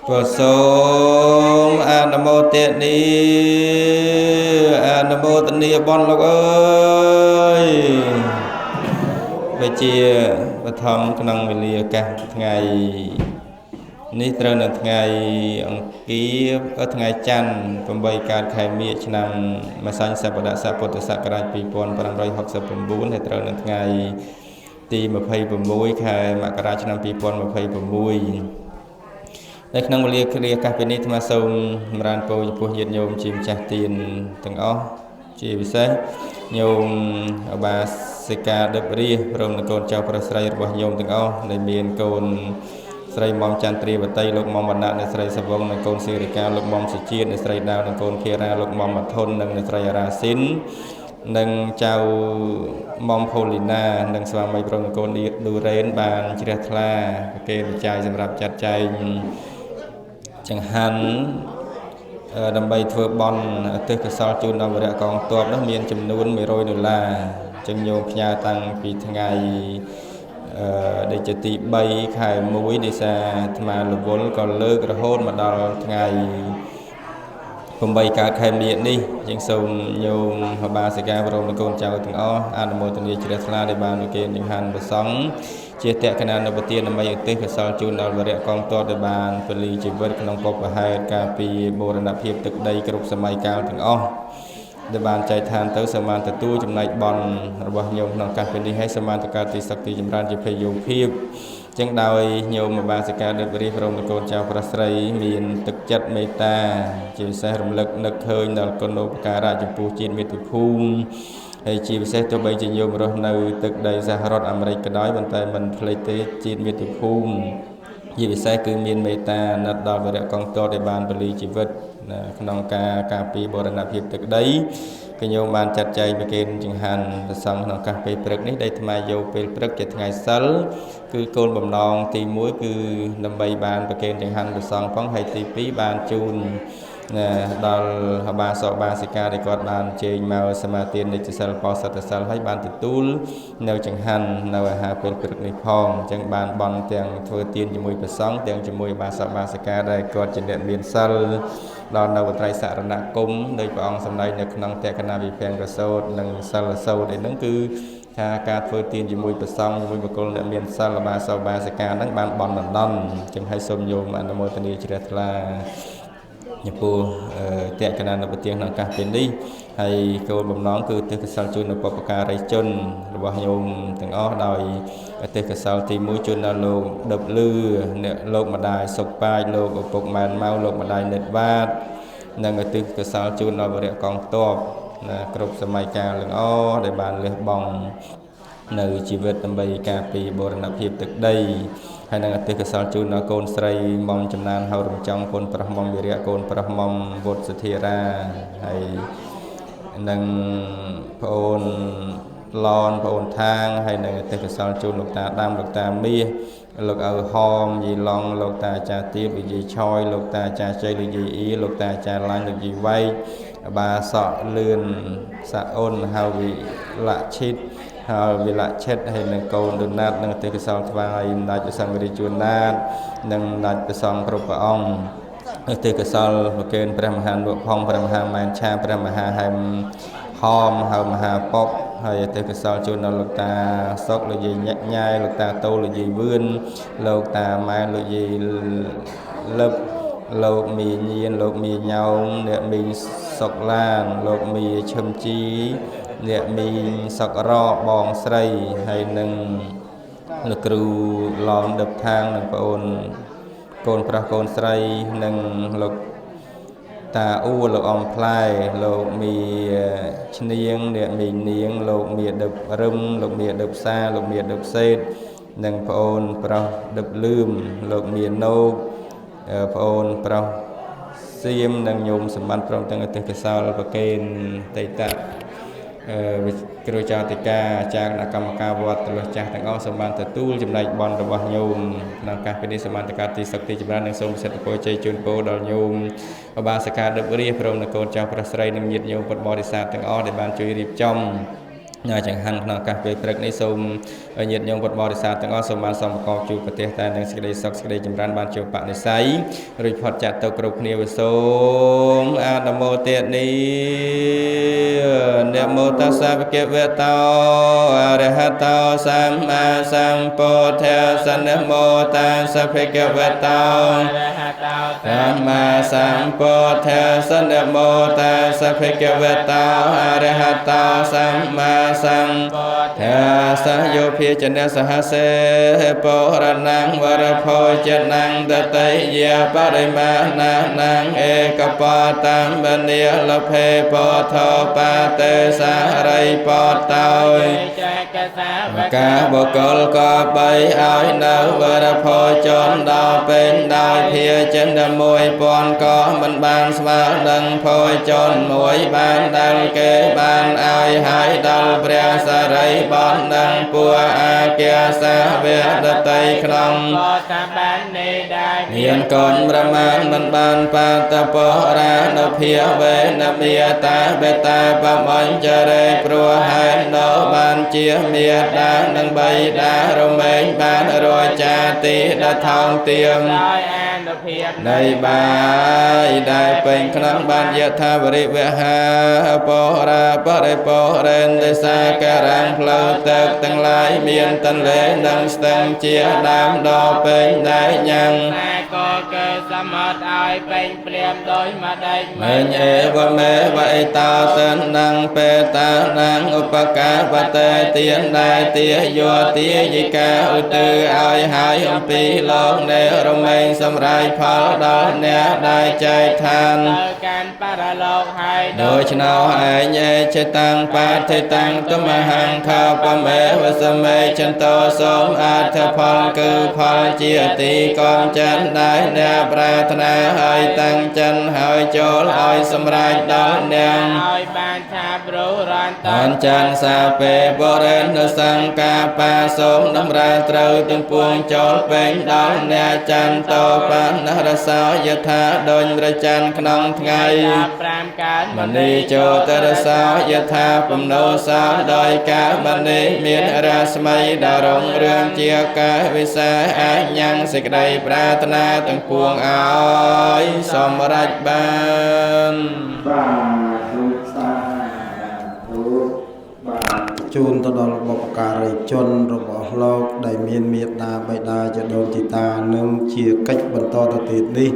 Phật sôm Nam mô Tiện Ni Nam mô Tịnh Ni Bon Lộc ơi về chia và thầm năng về lìa cả ngày ní trơn là ngày ký ở ngày chăn phần bayการkhai miệng năm mà sang sắp đã sắp bột sắp cái đại pi pon phần bay học sắp phần bốn hay trơn là ngàyตีมาเพย์ประมุยใครมากราชนำปีปอนมาเพย์ประมุยในขณะเรียกเรียกการเป็นนิธรรมสมรานโปรผู้ยืนโยมจิมจักตีนตั้งอ้อจีวิเศษโยมอบาสิกาเดบรีรวมในโกนเจ้าพระสไรរបស់โยมตั้งอ้อในเมียนโกนสไรมอมจันทรีบัตไตลูกมอมบรรณะในสไรสวงในโกนสิริกาลูกมอมสุจีในสไรดาวในโกนเคราลูกมอมมัทนในสไรราสินនឹងចៅមុំផូលីណានឹងស្វាមីប្រងកូនឌូរ៉េនបានជ្រះថ្លាគេវិច័យសម្រាប់ចាត់ចែងចង្ហាន់ដើម្បីធ្វើបន់ទិសកសលជូនដល់វរៈកងទ័ពនោះមានចំនួន$100ចឹងញោមផ្ញើតាំងពីថ្ងៃដែលជាទី3ខែ1នេះសាអាត្មារវល់ក៏លើករហូតមកដល់ថ្ងៃ8កើតខែមិញនេះយើងសូមញោមហបាសិកាបរមកូនចៅទាំងអស់អនុមោទនាជ្រះថ្លាដែលបានគេនិហានប្រសង់ជាតក្កណានុបទានដើម្បីឧទ្ទិសកុសលជូនដល់វរៈកងទ័ពដែលបានពលីជីវិតក្នុងពុព្វហេតុការពីបូរណភាពទឹកដីគ្រប់សម័យកាលទាំងអស់ដែលបានចែកឋានទៅសមានទទួលចំណែកបន់របស់ញោមក្នុងកាសពេលនេះឲ្យសមានតកាទីសក្តិចម្រើនជាភ័យយោភាពចឹងដោយញោមបាសិកាដិតរីព្រមទាំងកូនចៅប្រុសស្រីមានទឹកចិត្តមេត្តាជាពិសេសរំលឹកនឹកឃើញដល់គុណូបការៈចំពោះជាតិមាតុភូមិហើយជាពិសេសទោះបីជាញោមរស់នៅទឹកដីសហរដ្ឋអាមេរិកក៏ដោយប៉ុន្តែមិនភ្លេចទេជាតិមាតុភូមិជាពិសេសគឺមានមេត្តាណិតដល់វរៈកងទ័ពដែលបានពលីជីវិតក្នុងការពីបរណភាពទឹកដីកញោមបានចាត់ចែងប្រគេនចង្ហាន់ប្រសង់ក្នុងកាសពេលព្រឹកនេះដែលថ្មយកពេលព្រឹកជាថ្ងៃសិលគឺគោលបំណងទី1គឺដើម្បីបានប្រគេនចង្ហាន់ប្រសង់ផងហើយទី2បានជូនដល់ហបាសកបាសិកាដែលគាត់បានជែងមកសមាទាននិច្ចសិលបោសតសិលហើយបានទទួលនៅចង្ហាន់នៅអាហារពេលព្រឹកនេះផងអញ្ចឹងបានបន់ទាំងធ្វើទានជាមួយប្រសង់ទាំងជាមួយបាសកបាសិកាដែលគាត់ជាអ្នកមានសិលដល់នៅវត្រៃសរណគមដោយព្រះអង្គសម្ដែងនៅក្នុងតក្កណាវិភាំងកសោតនិងសិលសោតឯហ្នឹងគឺថាការធ្វើទានជាមួយប្រសង់ជាមួយបុគ្គលអ្នកមានសិលបាសកបាសិកាហ្នឹងបានបន់ដណ្ដន់អញ្ចឹងឲ្យសូមញោមអនុមោទនាជ្រះថ្លាចំពោះតក្កណានុបទានក្នុងឱកាសពេលនេះហើយគោលបំណងគឺទិសកសលជូននៅបុព្វការីជនរបស់ញោមទាំងអស់ដោយទិសកសលទី1ជូនដល់លោកដប់លឺអ្នកលោកម្ដាយសុកប៉ាចលោកឪពុកម៉ែនម៉ៅលោកម្ដាយនិតវ៉ាតនិងទិសកសលជូនដល់វរៈកងទ័ពគ្រប់សម័យកាលទាំងអស់ដែលបានលះបង់នៅជីវិតដើម្បីការពីបរណភាពទឹកដីហើយនឹងអតិកសលជូនដល់កូនស្រីមុំចំណានហៅរំចង់កូនប្រុសមុំវិរៈកូនប្រុសមុំវុទ្ធសធារាហើយនឹងប្អូនឡនប្អូនថាងហើយនឹងអតិកសលជូនលោកតាដាំលោកតាមាសលោកឪហមយីឡុងលោកតាអាចារ្យទៀបលោកយាយឆយលោកតាអាចារ្យជ័យលោកយាយអ៊ីលោកតាអាចារ្យឡាញ់លោកយាយវែកបាសក់លឿនសាអូនហៅវិលឈិតហើយវិលឆិតហើយនឹងកូនដូណាតនឹងអតិកសលថ្វាយម្ដេចព្រះសង្ឃរាជជួនណាតនិងម្ដេចព្រះសង្ឃគ្រប់ព្រះអង្គអតិកសលប្រគេនព្រះមហានុផងព្រះមហាម៉ែនឆាព្រះមហាហែមហមហៅមហាប៉ុកហើយអតិកសលជូនដល់លោកតាសុកលោកយាយញាក់ញ៉ែលោកតាតូលោកយាយវឿនលោកតាម៉ែនលោកយាយលឹបលោកមីញៀនលោកមីញ៉ោងអ្នកមីសុកឡានលោកមីឈឹមជីអ្នកមីសុករ៉បងស្រីហើយនឹងលោកគ្រូឡនដប់ថាងនិងប្អូនកូនប្រុសកូនស្រីនិងលោកតាអ៊ូលោកអំផ្លែលោកមីឈ្នៀងអ្នកមីនាងលោកមីដប់រឹមលោកមីដប់សាលោកមីដប់សេតនិងប្អូនប្រុសដប់លឿមលោកមីណូកប្អូនប្រុសសៀមនិងញោមសម្បត្តិព្រមទាំងអតិកសលប្រគេនតេតៈគ្រូចៅតិកាចារគណៈកម្មការវត្តទលចាស់ទាំងអស់សូមបានទទួលចំណែកបន់របស់ញោមក្នុងឱកាសពេលនេះសូមបានតកាទីសក្តិចម្រើននិងសូមសិទ្ធិពរជ័យជូនពរដល់ញោមឧបាសិកាដិបរាព្រមទាំងកូនចៅប្រុសស្រីនិងញាតិញោមពុទ្ធបរិស័ទទាំងអស់ដែលបានជួយរៀបចំ chẳng hạn nó các về trật này sôm nhiệt nhung vật bò để xa từng ở sôm ban sôm có chụp vật thể tại những sự sọc sự chấm ran ban chụp bạn để say rồi phật chặt tàu cột nhiều về sôm nam mô tiệt ni nam mô tassa bhagavata về tao arahato samma sambuddhassa nam mô tassa bhagavata samma sambuddhassa nam mô tassa bhagavata arahato samma sang thà sa yo phi chân sa ha se po ra năng va ra pho chân năng ta tây ya pa ri ma na năng e ka pa tam ban nia la phe po tho pa te sa rai po tao ca bo col co bay ai nơ va ra pho chon đo bên đai phia chân đa môi pon có mình ban sma nâng pho chon môi ban đăng kê ban ai hai đalព្រះសរិបណ្ណังពួអាគាសាវេដតៃក្នុងតាមបាននេដែរមានកូនប្រមាណមិនបានបាតពរានុភាវេនមេតាបេតាបបញ្ចរេព្រោះហេតុនោះបានជាមេតានឹងបីតារមែងបានរចាទីដល់ថងទៀងដោយអានុភាពនៃបាយដែលពេញក្នុងបានយថាបរិវហាពរាបរិពរេនទេសាការังផ្លូវទឹកទាំងឡាយមានតន្លេនិងស្ទឹងជាដើមដល់ពេញដែរញ៉ាំងតែក៏គេសមុទ្រឲ្យពេញព្រាមដោយមកដេចមែញអេវមេវៃតោសិននងបេតានងឧបកាវតេទានដែរទាយោទាយិកាឧទើឲ្យហើយអំពីលោកនៃរមែងសម្រាយផលដល់អ្នកដែលចែកឋានទៅកាន់បរលោកហើយដោយឆ្នោឯងឯចេតាំងបាទេតាំងតមហង្ខាបមេវសមេចន្តោសូមអត្ថផលគឺផលជាទីកំចិនដែរអ្នកប្រាថ្នាឲ្យតាំងចិនហើយចូលឲ្យសម្រេចដល់អ្នកឲ្យបានថាព្រោះរនតនច័ន្ទសាពេបរិណសង្កាបាសូមតម្រាត្រូវទាំងពួងចូលពេញដល់អ្នកច័ន្ទតបណ្ណរសោយថាដូចរច័ន្ទក្នុងថ្ងៃ5កើតមនីចូលតរសោយថាពំនោសោដោយកាមនីមានរាស្មីដ៏រុងរឿងជាកាវិសាអាចញ៉ាំងសេចក្តីប្រាថ្នាទាំងពួងឲ្យសម្រេចបានជូនទៅដល់បុព្វការីជនរបស់លោកដែលមានមេត្តាបិតាជាដូនជីតានិងជាកិច្ចបន្តទៅទៀតនេះ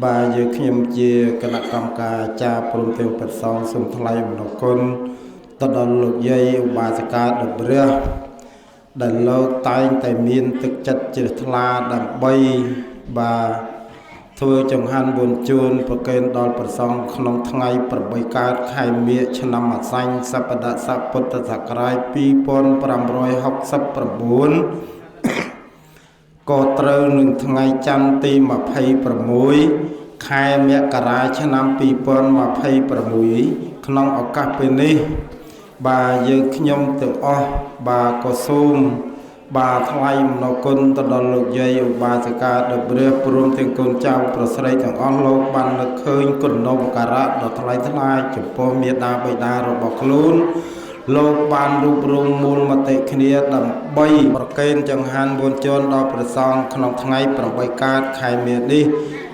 បាទយើងខ្ញុំជាគណៈកម្មការអាចារ្យព្រមទាំងព្រះសង្ឃសូមថ្លែងអំណរគុណទៅដល់លោកយាយឧបាសិកាដ៏ព្រះដែលលោកតែងតែមានទឹកចិត្តជ្រះថ្លាដើម្បីបាទធ្វើចង្ហាន់បុណ្យជូនប្រគេនដល់ព្រះសង្ឃក្នុងថ្ងៃ8កើតខែមិញឆ្នាំអសាញ់សប្តាហ៍សពុទ្ធសករាជ2569ក៏ត្រូវនឹងថ្ងៃច័ន្ទទី26ខែមករាឆ្នាំ2026ក្នុងឱកាសពេលនេះបាទយើងខ្ញុំទាំងអស់បាទក៏សូមបាទថ្លែងអំណរគុណទៅដល់លោកយាយឧបាសិកាដ៏ព្រះព្រមទាំងកូនចៅប្រស្រីទាំងអស់លោកបាននឹកឃើញគុណូបការៈដ៏ថ្លៃថ្លាចំពោះមាតាបិតារបស់ខ្លួនលោកបានរួបរวมមូលមតិគ្នាដើម្បីប្រគេនចង្ហាន់បុណ្យជូនដល់ព្រះសង្ឃក្នុងថ្ងៃ8កើតខែមិញនេះ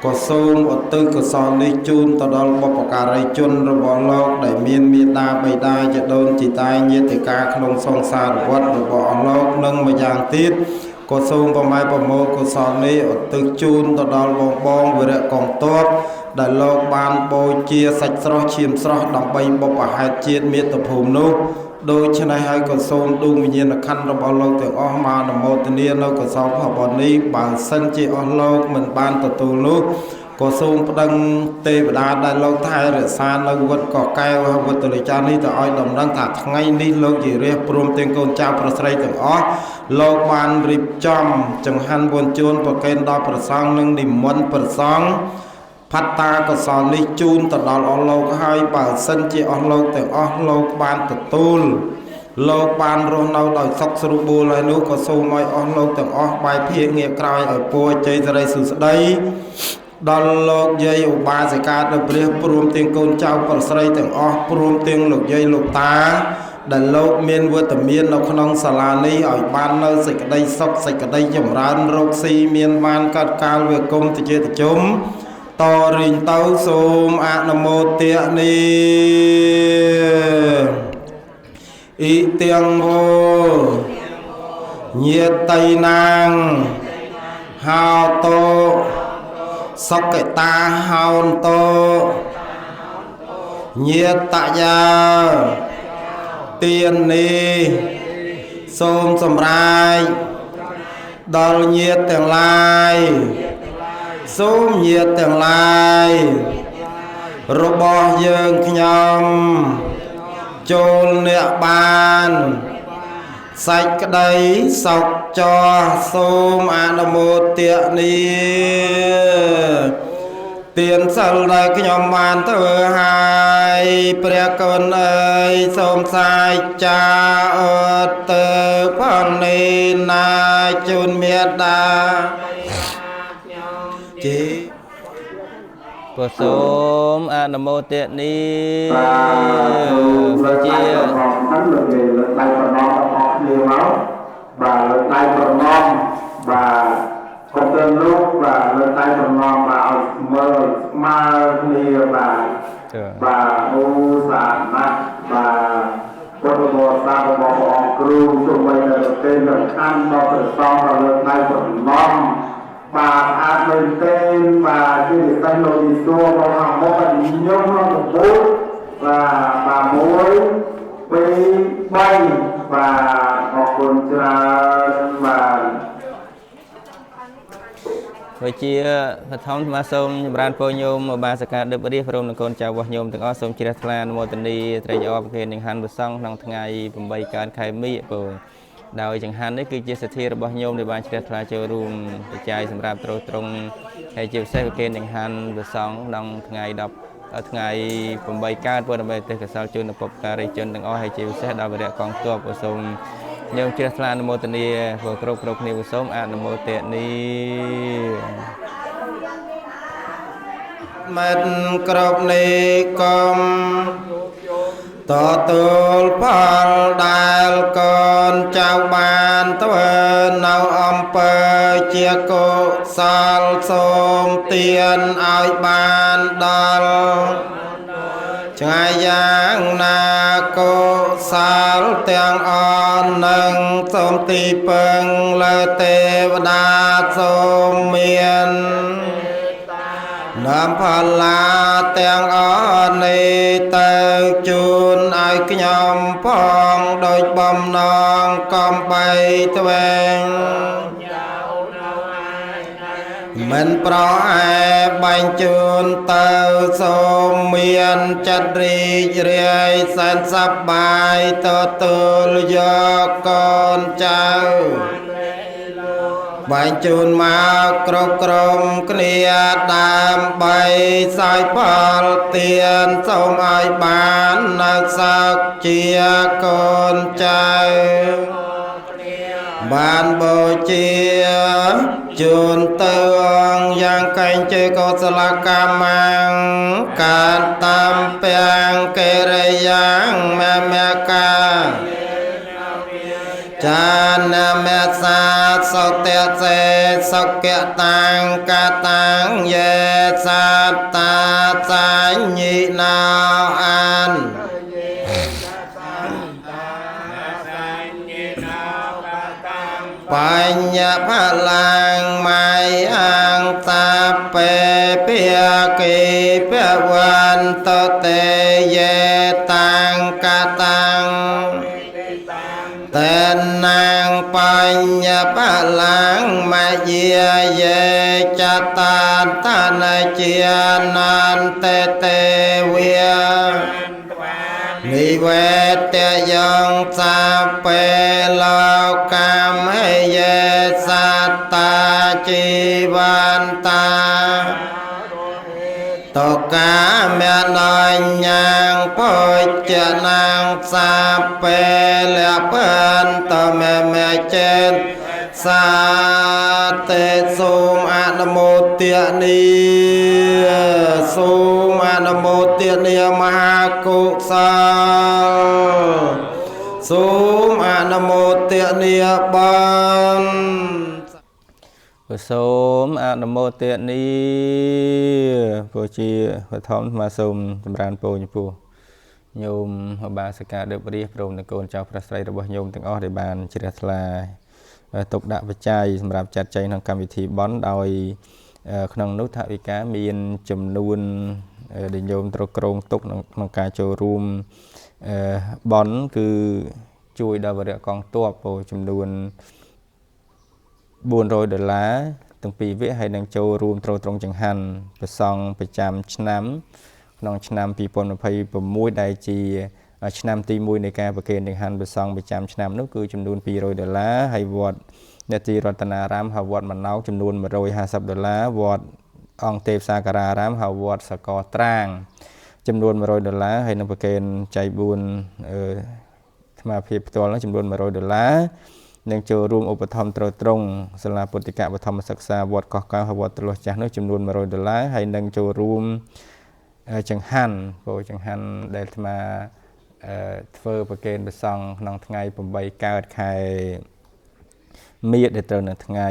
ក៏សូមឧទ្ទិសកុសលនេះជូនទៅដល់បុព្វការីជនរបស់លោកដែលមានមេត្តាបិតាជាដូនជីតាញាតិកាក្នុងសង្សារវត្តរបស់អស់លោកនិងម្យ៉ាងទៀតក៏សូមប្រម៉ែប្រមូលកុសលនេះឧទ្ទិសជូនទៅដល់បងវិរៈកងទ័ពដែលលោកបានបូជាសាច់ស្រស់ឈាមស្រស់ដើម្បីបុព្វហេតុជាតិមាតុភូមិនោះដូច្នេះហើយក៏សូមដួងវិញ្ញាណក្ខន្ធរបស់លោកទាំងអស់មកអនុមោទនានៅកុសលផលបុណ្យនេះបើសិនជាអស់លោកមិនបានទទួលនោះក៏សូមប្តឹងទេវតាដែលលោកថែរក្សានៅវត្តកកែវវត្តលិចានេះទៅឲ្យដំណឹងថាថ្ងៃនេះលោកជារាជព្រមទាំងកូនចៅប្រស្រីទាំងអស់លោកបានរៀបចំចង្ហាន់បុណ្យជូនប្រគេនដល់ព្រះសង្ឃនិងនិមន្តព្រះសង្ឃផត្តាកុសលនេះជូនទៅដល់អស់លោកហើយបើសិនជាអស់លោកទាំងអស់លោកបានទទួលលោកបានរស់នៅដោយសុខស្រួលបួលហើយនោះក៏សូមឲ្យអស់លោកទាំងអស់បែបភាកងារក្រោយឲ្យពួរជ័យសិរីសុស្ដីដល់លោកយាយឧបាសិកាដ៏ព្រះព្រមទាំងកូនចៅប្រស្រីទាំងអស់ព្រមទាំងលោកយាយលោកតា ដែលលោកមានវត្តមាននៅក្នុងសាលានេះឲ្យបាននៅសេចក្តីសុខសេចក្តីចម្រើនរកស៊ីមានបានកើតកាលវាគុំតិជាតិជុំតរៀងទៅសូមអនុមោទនាអ៊ីទាំងវោញាតិណាងហោតោសុកិតាហោនតោញាតយាទាននេះសូមសម្រេចដល់ញាតិទាំងឡាយសូមញាតិទាំងឡាយរបស់យើងខ្ញុំចូលអ្នកបានសេចក្តីសុខចោសូមអនុមោទនាទានសិលដែលខ្ញុំបានធ្វើហើយព្រះគុណអើយសូមសាយចាអត់ទៅផងនេះណាជូនមេត្តាជីពុសូមអនុមោទនាជាហ្នឹងលើកដៃប្រណមរបស់គ្នាមកបាទលើកដៃប្រណមបាទកុំទៅលោកបាទលើកដៃប្រណមបាទឲ្យមើលស្មើគ្នាបាទបាទអូសាណាស់បាទពុទ្ធបរិស័ទរបស់ព្រះអង្គគ្រូទោះបីតែប្រទេសសំខាន់ដល់ព្រះសង្ឃលើកដៃប្រណមបាទអាចមែនទេបាទជាពិសេសលោកទីសួររបស់មុខខ្ញុំក្នុងកំពូលបាទមួយពីរបីបាទអរគុណច្រើនបាទវិជាបឋមស្មាសូមចម្រើនពរញោមឧបាសិកាដឹបរៀបព្រមនឹងកូនចៅរបស់ញោមទាំងអស់សូមជ្រះថ្លាអនុមោទនីត្រេកអរប្រគេននឹងហានប្រសង់ក្នុងថ្ងៃ8កើតខែមិញពរដោយចង្ហាន់នេះគឺជាសទ្ធារបស់ញោមដែលបានជ្រះថ្លាចូលរួមបច្ច័យសម្រាប់ត្រួតត្រងហើយជាពិសេសប្រគេនចង្ហាន់ប្រសង់ក្នុងថ្ងៃថ្ងៃ8កើតព្រោះដើម្បីទេសកសលជូនដល់ពុព្វការីជនទាំងអស់ហើយជាពិសេសដល់វិរៈកងទ័ពសូមញោមជ្រះថ្លាអនុមោទនាគ្រប់គ្នាសូមអនុមោទនាមិនគ្រប់នេះកុំតទួលផលដែលកូនចៅបានធ្វើនៅអំពើជាកុសលសូមទានឲ្យបានដល់ឆ្ងាយយ៉ាងណាកុសលទាំងអស់នឹងសូមទីពឹងលើទេវតាសូមមាននាមផល្លាទាំងអស់នេះទៅជូនឲ្យខ្ញុំផងដោយបំណងកំបីទ្វេងមិនប្រអែបាញ់ជូនទៅសូមមានចិត្តរីករាយសែនសប្បាយទទួលយកកូនចៅបាញ់ជូនមកគ្រប់ក្រុមគ្នាដើម្បីសោយផលទានសូមឲ្យបាននៅសុខជាកូនចៅបានបូជាជូនទៅអង្គយ៉ាងកែងជ័យកុសលកម្មកានតាមពាំងកេរិយ៉ាងមេកាចានមេសាសុតេសេសុគតាំងកតាំងយេសតាសាញិណោអានបញ្ញផលាំងមៃអង្គតាពេភិគិពវន្តតេយេតាំងកតាំងតេណាងបញ្ញផលាំងមយាយេចតាតនជានន្តទេវានិវេតយ៉ាងសាពេលោកកម្មយេសត្តាជីវន្តាតកាមេណញ្ញងពុជ្ជនាងសាពេលបន្តមេមេចេតសាទេសូមអនុមោទនាសូមអនុមោទនាមហាកុសល សូមអនុមោទនាបាន សូមអនុមោទនាពរជាបឋមមកសូមចម្រើនពរចំពោះញោមឧបាសិកាដេបរៀសព្រមទាំងកូនចៅប្រុសស្រីរបស់ញោមទាំងអស់ដែលបានជ្រះថ្លាទុកដាក់បច្ច័យសម្រាប់ចាត់ចែងក្នុងកម្មវិធីបន់ដោយក្នុងនោះថវិកាមានចំនួនដែលញោមត្រូវក្រងទុកក្នុងការចូលរួមបន់គឺជួយដល់វរៈកងទ័ពចំនួន$400ទាំងពីរវគ្គហើយនឹងចូលរួមត្រួតត្រងចង្ហាន់ប្រសង់ប្រចាំឆ្នាំក្នុងឆ្នាំ2026ដែលជាឆ្នាំទី1នៃការប្រគេនចង្ហាន់ប្រសង់ប្រចាំឆ្នាំនោះគឺចំនួន$200ហើយវត្តនេតិរតនារាមហើយវត្តមណោកចំនួន$150វត្តអង្គទេពសាការារាមហើយវត្តសកលត្រាងចំនួន$100ហើយនឹងប្រគេនចៃ4ស្មារតីផ្ទាល់ចំនួន$100នឹងចូលរួមឧបត្ថម្ភត្រួតត្រងសាលាពុទ្ធិកបឋមសិក្សាវត្តកោះកៅហើយវត្តទលោះចាស់នោះចំនួន$100ហើយនឹងចូលរួមចង្ហាន់ចង្ហាន់ដែលអាត្មាធ្វើប្រគេនព្រះសង្ឃក្នុងថ្ងៃ8កើតខែមិញដែលត្រូវនៅថ្ងៃ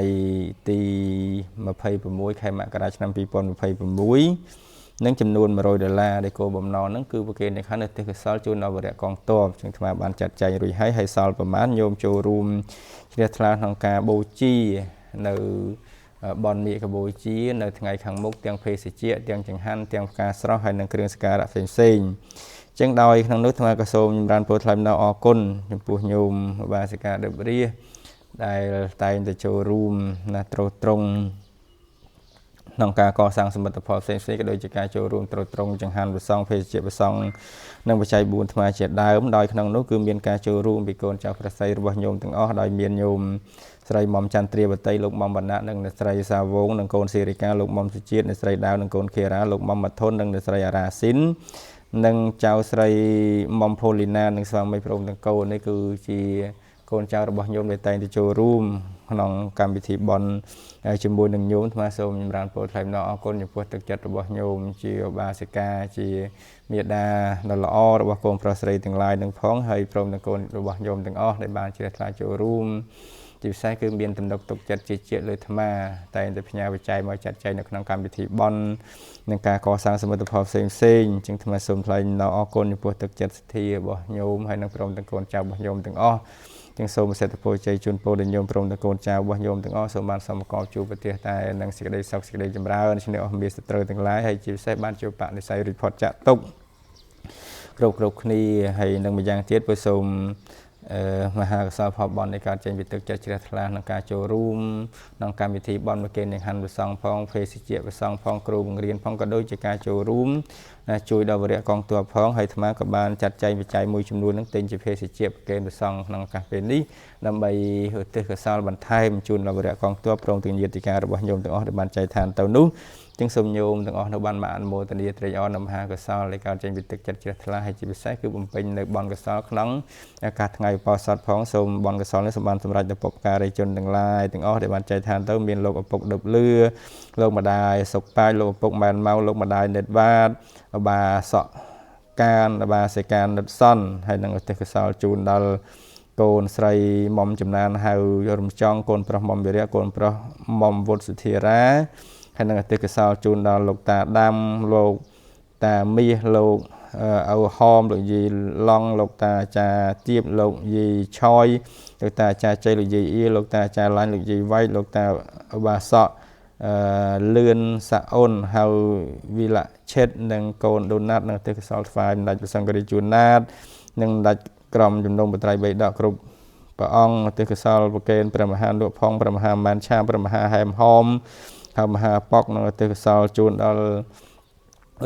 ទី26ខែមករាឆ្នាំ2026នឹងចំនួន$100ដែលគោលបំណងហ្នឹងគឺប្រគេនចង្ហាន់នៅទេសកសលជូនដល់វរៈកងទ័ពជាងអាត្មាបានចាត់ចែងរួចហើយសល់ប្រមាណញោមចូលរួមជ្រះថ្លាក្នុងការបូជានៅបនមាកបូជានៅថ្ងៃខាងមុខទាំងភេសជ្ជៈទាំងចង្ហាន់ទាំងផ្កាស្រស់ហើយនិងគ្រឿងសក្ការៈផ្សេងៗចឹងដោយក្នុងនោះអាត្មាក៏សូមចម្រើនពរថ្លែងអំណរអគុណចំពោះញោមឧបាសិកាដេបរៀសដែលតែងតែចូលរួមណាត្រួតត្រងក្នុងការកសាងសមិទ្ធផលផ្សេងៗក៏ដូចជាការចូលរួមត្រួតត្រងចង្ហាន់ប្រសង់ភេសជ្ជៈប្រសង់និងបច្ច័យ4អាត្មាជាដើមដោយក្នុងនោះគឺមានការចូលរួមពីកូនចៅព្រះស្រីរបស់ញោមទាំងអស់ដោយមានញោមស្រីមុំចន្ទ្រាវតីលោកមុំបណ្ណៈនិងអ្នកស្រីសាវងនិងកូនសេរីកាលោកមុំសុជាតិអ្នកស្រីដាវនិងកូនខេរ៉ាលោកមុំមថុននិងអ្នកស្រីអារ៉ាស៊ីននិងចៅស្រីមុំផូលីណានិងស្វាមីព្រមទាំងកូននេះគឺជាកូនចៅរបស់ញោមដែលតែងតែចូលរួមក្នុងកម្មវិធីបន់ជាមួយនឹងញោមអាត្មាសូមចម្រើនពរថ្លែងអំណរអគុណចំពោះទឹកចិត្តរបស់ញោមជាឧបាសិកាជាមេដាដ៏ល្អរបស់កូនប្រុសស្រីទាំងឡាយនឹងផងហើយព្រមទាំងកូនរបស់ញោមទាំងអស់ដែលបានជ្រះថ្លាចូលរួមជាពិសេសគឺមានទំនុកទុកចិត្តជាលើអាត្មាតែងតែផ្ញើបច្ច័យមកចាត់ចែងនៅក្នុងកម្មវិធីបន់និងការកសាងសមិទ្ធផលផ្សេងៗជាងអាត្មាសូមថ្លែងអំណរអគុណចំពោះទឹកចិត្តសទ្ធារបស់ញោមហើយនិងព្រមទាំងកូនចៅរបស់ញោមទាំងអស់ទាំងសូមសេចក្តីពរជ័យជូនពរដល់ញោមព្រមទាំងកូនចៅរបស់ញោមទាំងអស់សូមបានសមកប់ជួបប្រទេសតែនឹងសេចក្តីសុខសេចក្តីចម្រើនឈ្នះអស់មានសត្រូវទាំងឡាយហើយជាពិសេសបានជួបបនិស្ស័យរួចផុតចាក់ទុក្ខគ្រប់គ្នាហើយនឹងម្យ៉ាងទៀតពុទ្ធសូមមហាកុសលផលបន់នៃការចេញពីទឹកចិត្តជ្រះថ្លាក្នុងការចូលរួមក្នុងកម្មវិធីបន់ប្រគេនចង្ហាន់ព្រះសង្ឃផងភេសជ្ជៈព្រះសង្ឃផងគ្រូបង្រៀនផងក៏ដូចជាការចូលរួមជួយដល់វរៈកងទ័ពផងហើយអាត្មាក៏បានចាត់ចែងបច្ច័យមួយចំនួននឹងទិញជាភេសជ្ជៈប្រគេនព្រះសង្ឃក្នុងឱកាសពេលនេះដើម្បីឧទ្ទិសកុសលបន្ថែមជូនដល់វរៈកងទ័ពព្រមទាំងញាតិការរបស់ញោមទាំងអស់ដែលបានចែកឋានទៅនោះจึงសូមញោមទាំងអស់នៅបានមកអនុមោទនាត្រេកអរនៅមហាកុសលនៃការចេញពីទឹកចិត្តជ្រះថ្លាហើយជាពិសេសគឺបំពេញនៅបនកុសលក្នុងឱកាសថ្ងៃឧបោសថផងសូមបនកុសលនេះសូមបានសម្រេចដល់ពុព្វការីជនទាំងឡាយទាំងអស់ដែលបានចែកឋានទៅមានលោកឪពុកដប់លឿលោកម្ដាយសុកប៉ាចលោកឪពុកម៉ែនម៉ៅលោកម្ដាយនិតវ៉ាតឧបាសកកានឧបាសិកានិតសនហើយនឹងឧទ្ទិសកុសលជូនដល់កូនស្រីមុំចំណានហៅរំចង់កូនប្រុសមុំវិរៈកូនប្រុសមុំវុទ្ធសុធារាហើយនឹងឧទ្ទិសកុសលជូនដល់លោកតាដាំលោកតាមាសលោកឪហមលោកយាយឡង់លោកតាអាចារ្យទៀបលោកយាយឆយលោកតាអាចារ្យជ័យលោកយាយអ៊ីលោកតាអាចារ្យឡាញ់លោកយាយវៃលោកតាឧបាសកលឿនសាអូនហៅវិលឆិតនិងកូនដូណាត់និងឧទ្ទិសកុសលថ្វាយម្ដេចព្រះសង្ឃរាជជួនណាតនិងម្ដេចក្រុមជំនុំបត្រៃបីដកគ្រប់ព្រះអង្គឧទ្ទិសកុសលប្រគេនព្រះមហាលោកផងព្រះមហាម៉ានឆាព្រះមហាហែមហោមហើយមហាប៉ុកនឹងឧទ្ទិសកុសលជូនដល់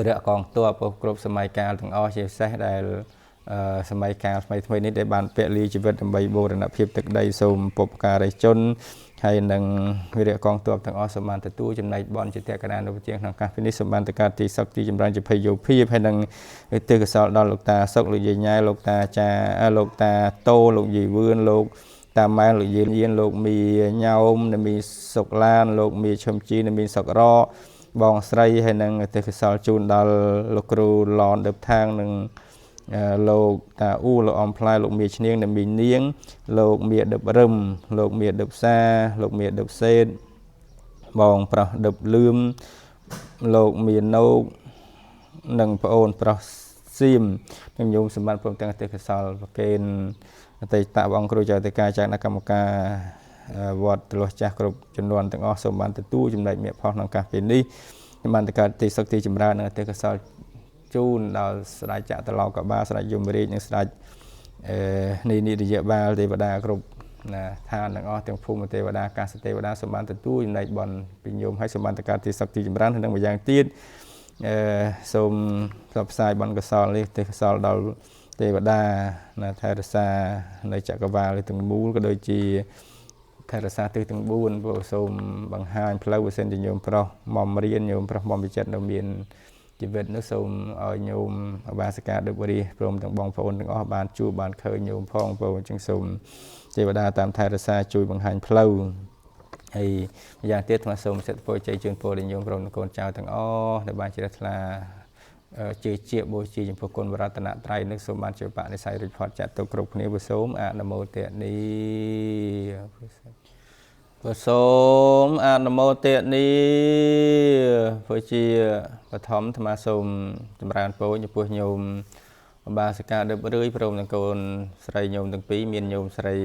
រយៈកងទ័ពគ្រប់សម័យកាលទាំងអស់ជាពិសេសដែលសម័យកាលថ្មីៗនេះដែលបានពលីជីវិតដើម្បីបូរណភាពទឹកដីសូមពុព្វការីជនហើយនឹងវិរៈកងទ័ពទាំងអស់សូមបានទទួលចំណែកបនជាតកណានុវិជាក្នុងឱកាសនេះសូមបានតកាទីសក្តិចម្រើនជាភ័យយោភាពហើយនឹងឧទ្ទិសកុសលដល់លោកតាសុកលោកយាយញ៉ែលោកតាអាចារ្យលោកតាតូលោកយាយវឿនលោកតាម៉ែនលោកយាយញៀនលោកមីញោមនិងមីសុកឡានលោកមីឈឹមជីនិងមីសុករកបងស្រីហើយនឹងឧទ្ទិសកុសលជូនដល់លោកគ្រូឡនដឹបថាងនិង លោកតាអ៊ូលោកអំផ្លាយលោកមៀឈ្នៀងអ្នកមីនាងលោកមៀដឹបរឹមលោកមៀដឹបសាលោកមៀដឹបសេតបងប្រុសដឹបលឿមលោកមៀណូកនិងប្អូនប្រុសសៀមនិងញោមសម្បត្តិព្រមទាំងទេពកសលប្រកេនអតីតបងគ្រូចៅតិកាចាគណៈកម្មការវត្តទលោះចាស់គ្រប់ចំនួនទាំងអស់សូមបានទទួលចំណែកមេផុសក្នុងកាសពេលនេះបានតកើតទីសុខទីចម្រើននិងទេពកសលជូនដល់ស្ដេចចតុលោកកបាលស្ដេចយមរាជនិងស្ដេចនិរយបាលទេវតាគ្រប់ណាឋានទាំងអស់ទាំងភូមិទេវតាអាកាសទេវតាសូមបានទទួលចំណែកបនពីញោមឲ្យសូមបានតកើតទីសុខទីចម្រើននិងម្យ៉ាងទៀតសូមផ្សព្វផ្សាយបនកសលនេះទេពកសលដល់ទេវតាណាថែរក្សានៅចក្រវាលទាំងមូលក៏ដូចជាថែរក្សាទិសទាំង4ព្រោះសូមបង្ហាញផ្លូវបើសិនជាញោមប្រុសមករៀនញោមប្រុសមកវិចិត្រនៅមានជីវិតនោះសូមឲ្យញោមឧបាសិកាដឹកវរីព្រមទាំងបងប្អូនទាំងអស់បានជួបបានឃើញញោមផងព្រោះអញ្ចឹងសូមទេវតាតាមថែរក្សាជួយបង្ហាញផ្លូវហើយម្យ៉ាងទៀតខ្ញុំសូមសិទ្ធិពរជ័យជូនពរដល់ញោមព្រមទាំងកូនចៅទាំងអស់ដែលបានជ្រះថ្លាជឿជាបូជាចំពោះគុណបរតនត្រ័យនឹងសូមបានជាបនិស្ស័យរួចផុតចាត់ទុកគ្រប់គ្នាពុសូមអនុមោទនីពុសូមអនុមោទនីពុជាបឋមអាត្មាសូមចម្រើនពរចំពោះញោមឧបាសិកាដឹបរឿយព្រមទាំងកូនស្រីញោមទាំងពីរមានញោមស្រី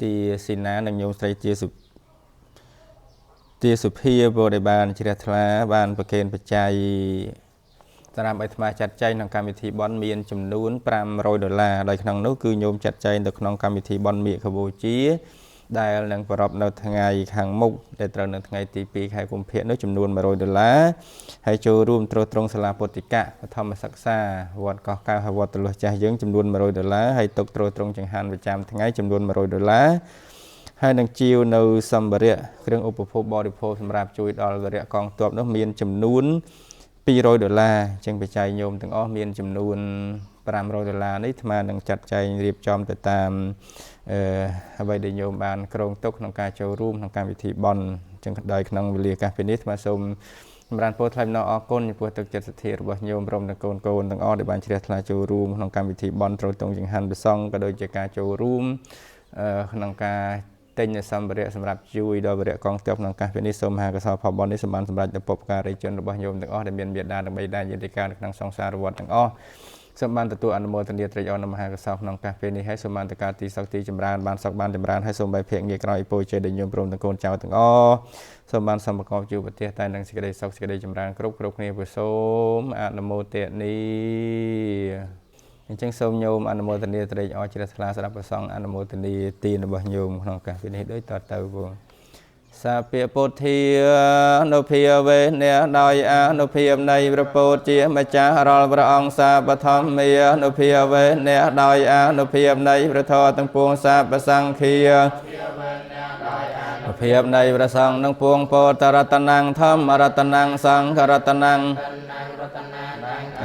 ទាស៊ីណានិងញោមស្រីទាសុភាព្រោះដែលបានជ្រះថ្លាបានប្រគេនបច្ច័យសម្រាប់អាត្មាចាត់ចែងក្នុងកម្មវិធីបន់មានចំនួន$500ដោយក្នុងនោះគឺញោមចាត់ចែងទៅក្នុងកម្មវិធីបន់មាឃបូជាដែលនឹងប្រពៃនៅថ្ងៃខាងមុខដែលត្រូវនៅថ្ងៃទី2ខែកុម្ភៈនោះចំនួន$100ហើយចូលរួមត្រួតត្រងសាលាពុទ្ធិកៈបឋមសិក្សាវត្តកោះកៅហើយវត្តទលោះចាស់យើងចំនួន$100ហើយទុកត្រួតត្រងចង្ហាន់ប្រចាំថ្ងៃចំនួន$100ហើយនឹងជាវនៅសម្ភារៈគ្រឿងឧបភោគបរិភោគសម្រាប់ជួយដល់វរៈកងទ័ពនោះមានចំនួន$200ចឹងបច្ច័យញោមទាំងអស់មានចំនួន$500នេះអាត្មានឹងចាត់ចែងរៀបចំទៅតាមអ្វីដែលញោមបានក្រងទុកក្នុងការចូលរួមក្នុងកម្មវិធីបន់ចឹងដោយក្នុងវេលាឱកាសពេលនេះអាត្មាសូមសម្រាប់ពោលថ្លែងអរគុណចំពោះទឹកចិត្តសទ្ធារបស់ញោមព្រមទាំងកូនទាំងអស់ដែលបានជ្រះថ្លាចូលរួមក្នុងកម្មវិធីបន់ត្រួតត្រងចង្ហាន់ព្រះសង្ឃក៏ដូចជាការចូលរួមក្នុងការទិញសម្ភារៈសម្រាប់ជួយដល់វរៈកងទ័ពក្នុងឱកាសពេលនេះសូមមហាកុសលផលបុណ្យនេះសូមបានសម្រេចដល់ពុព្វការីជនរបស់ញោមទាំងអស់ដែលមានមេត្តានិងបិតាយេតិកានៅក្នុងសង្សារវដ្តទាំងអស់សូមបានទទួលអនុមោទនាត្រេកអរនៅមហាកុសលក្នុងឱកាសពេលនេះហើយសូមបានតកើតទីសុខទីចម្រើនបានសុខបានចម្រើនហើយសូមបីភ័ក្រងារក្រោយពរជ័យដល់ញោមព្រមទាំងកូនចៅទាំងអស់សូមបានសម្បកបជួបប្រទេសតែនឹងសេចក្តីសុខសេចក្តីចម្រើនគ្រប់គ្នាពុសូមអនុមោទនីអញ្ចឹងសូមញោមអនុមោទនាត្រេកអរជ្រះថ្លាស្ដាប់ព្រះសង្ឃអនុមោទនាទានរបស់ញោមក្នុងឱកាសពេលនេះដូចតទៅពងសាភិពុទ្ធាអនុភាវេអ្នកដោយអនុភាពនៃព្រះពុទ្ធជាម្ចាស់រាល់ព្រះអង្គសាបឋមមេអនុភាវេអ្នកដោយអនុភាពនៃព្រះធម៌ទាំងពួងសាបសង្ឃាភាពនៃព្រះសង្ឃទាំងពួងពោធរតនំធម្មរតនំសង្ឃរតនំ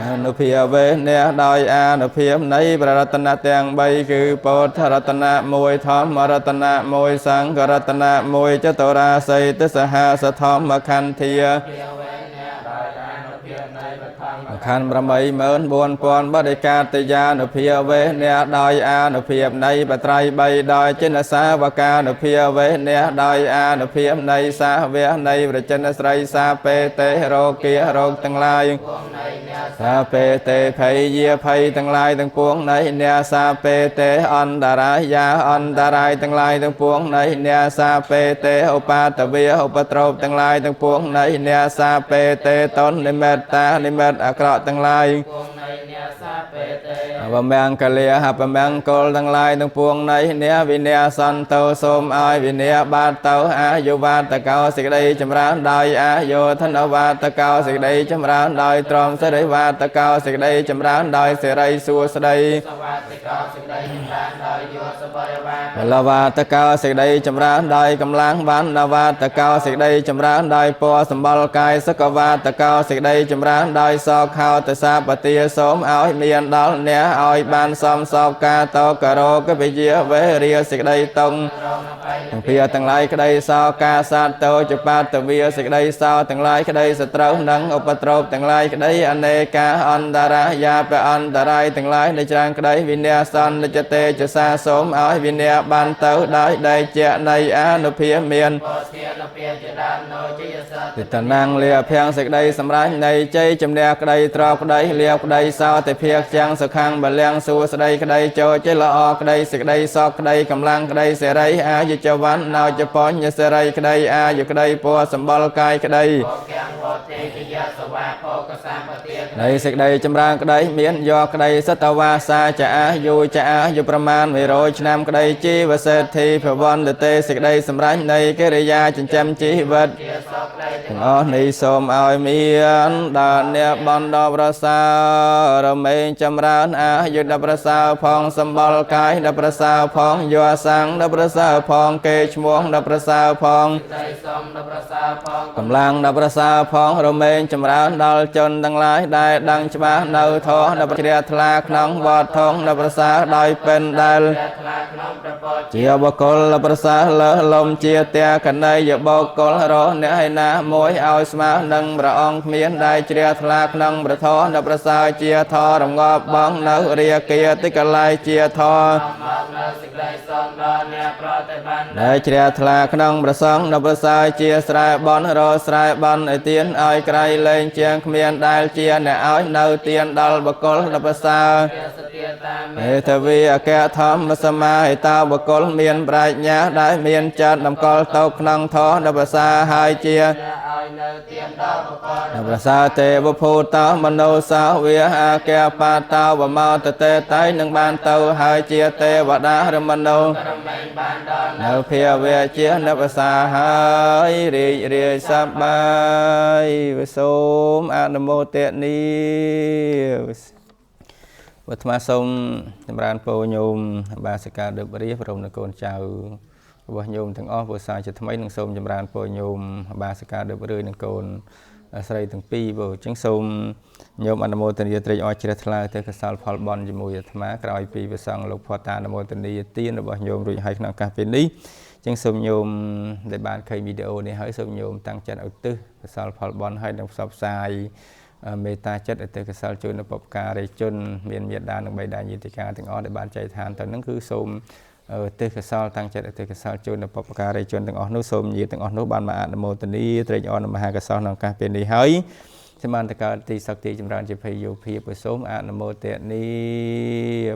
អនុភាវេអ្នកដោយអនុភាពនៃព្រះរតនទាំង3គឺពោធរតនៈ1ធម្មរតនៈ1សង្ឃរតនៈ1ចតុរាសីទសហសធម្មខន្ធាខណ្ឌ84000បរិកាតយានុភាវេអ្នកដោយអនុភាពនៃបត្រៃ3ដោយចិនសាវកានុភាវេអ្នកដោយអនុភាពនៃសាវៈនៃប្រចិនស្រីសាពេទេរោគារោគទាំងឡាយសាពេទេភ័យយាភ័យទាំងឡាយទាំងពួងនៃអ្នកសាពេទេអន្តរាយាអន្តរាយទាំងឡាយទាំងពួងនៃអ្នកសាពេទេឧបាតវាឧបទ្រពទាំងឡាយទាំងពួងនៃអ្នកសាពេទេតននិមិត្តតានិមិត្តអក្រក់ទាំងឡាយអបមង្គលាអបមង្គលទាំងឡាយទាំងពួងនៃអ្នកវិន័យសន្តោសូមឲ្យវិន័យបាទទៅអាយុវតកោសេចក្តីចម្រើនដោយអាយុធនវតកោសេចក្តីចម្រើនដោយត្រមសិរិវតកោសេចក្តីចម្រើនដោយសិរីសួស្តី ลาวาตะกาเสกได้จำราได้กำลังวันลาวาตะกาเสกได้จำราได้ปอสมบัลกายสกวาตะกาเสกได้จำราได้สอกข่าวตะสาปฏิสมเอาเมียนดอลเนียเอาบานซอมสอบกาโตกะโรก็ไปเยี่ยเวเรียเสกได้ตรงเพียตั้งหลายก็ได้สอกาสัตโตจุปาตเวียเสกได้สอตั้งหลายก็ได้สตรนังอุปตรบตั้งหลายก็ได้อเนกาอันตรายาเปอันตรายตั้งหลายในจางก็ได้วิญญาสันจะเตจะสาสมเอาวิญญาบันเตอได้เจในอนุเพียเมียนติดนั่งเลียเพียงเสกได้สำรัจในใจจำเนียกได้ตรอกได้เลียกได้สาวแต่เพียงจังสักครั้งบัลลังสู่สได้ก็ได้โจเจละออกได้เสกได้ซอกได้กำลังก็ได้เสไรอายุจวันนาวจะป้อนยเสไรก็ได้อายุก็ได้ปัวสมบัลกายก็ได้ในเสกได้จำรางก็ได้เมียนยอก็ได้สัตวาสาจะอยู่ประมาณไม่ร้อยนำก็ได้จีวเสถีพวันเตเสกได้สำรัจในกิริยาจันจำจีวัดอ๋อในสมเอาเมียนดานเนียบันดาประสาเราไม่จำรานอายุดับประสาพองสมบัลกายดับประสาพองยัวสังดับประสาพองเกชมวงดับประสาพองกำลังดับประสาพองเราไม่จำรานดอลจนดังหลายได้ดังชมาเนาทอดับเรียทลากน้องวอดทองดับประสาได้เป็นได้เจียบกลดับประสาเลลมเจียเตียกันได้อย่าบกลรอเนื้อให้นามวยเอาสมาดังประองเมียนได้เจียทลากน้องประทอดับประสาเจียทอรำงอบบ้องเนื้อเรียเกียติกลายเจียทอได้เจียทลากน้องประสองดับประสาเจียสายบอลรอสายบอลไอเตียนไอไกลเลงเจียงเมียนได้เจียเนื้อเอาเนื้อเตียนดอลบกลดับประสาเอทวีแกทอมมาสมาให้ตาบกลเมียนปลายญาได้เมียนจัดนำกลตกนังทอดับประสาหายเจียดับประสาเตวโพตามโนสาเวียอาแกปาตาวมาเตเตไตนังบานเตาหายเจียเตวดารมโนเนเพียเวียเจียดับประสาหายเรียสบายวิสมอนุโมเตนีวัฒนสมจำรานโปโยมบาสิกาเดบรีพระองค์นโกนเจ้าวัโยมทั้งอ้อภาษาจะทำไมหนึ่งสมจำรานโปโยมบาสิกาเดบรีนโกนใส่ถึงปีบ่จังสมโยมอนุโมทนีตรีออจิรทลาเทกสาลพอลบอลจมูกธรรมะกลายปีประสังลูกพอตาอนุโมทนีตีนบ่โยมรุ่ยให้ขนาดการเป็นนี้จังสมโยมในบ้านเคยวิดีโอนี้ให้สมโยมตั้งใจเอาตื้อกสาลพอลบอลให้ดังสับสายเมตตาจัดเตกสาลจุนปบการจนเมียนเมียดาหนึ่งใบดายิติการถึงอ้อในบ้านใจทานตอนนั้นคือสมเตกสาลตั้งใจเตกสาลจุนปบการจนถึงอ้อนุสมยีถึงอ้อนุบานมาอนุโมทนีตรีออนมหากสาลนังการเป็นนี้ให้สมานตะการตีสักตีจำรานจะพยโยพีผสมอนุโมทนี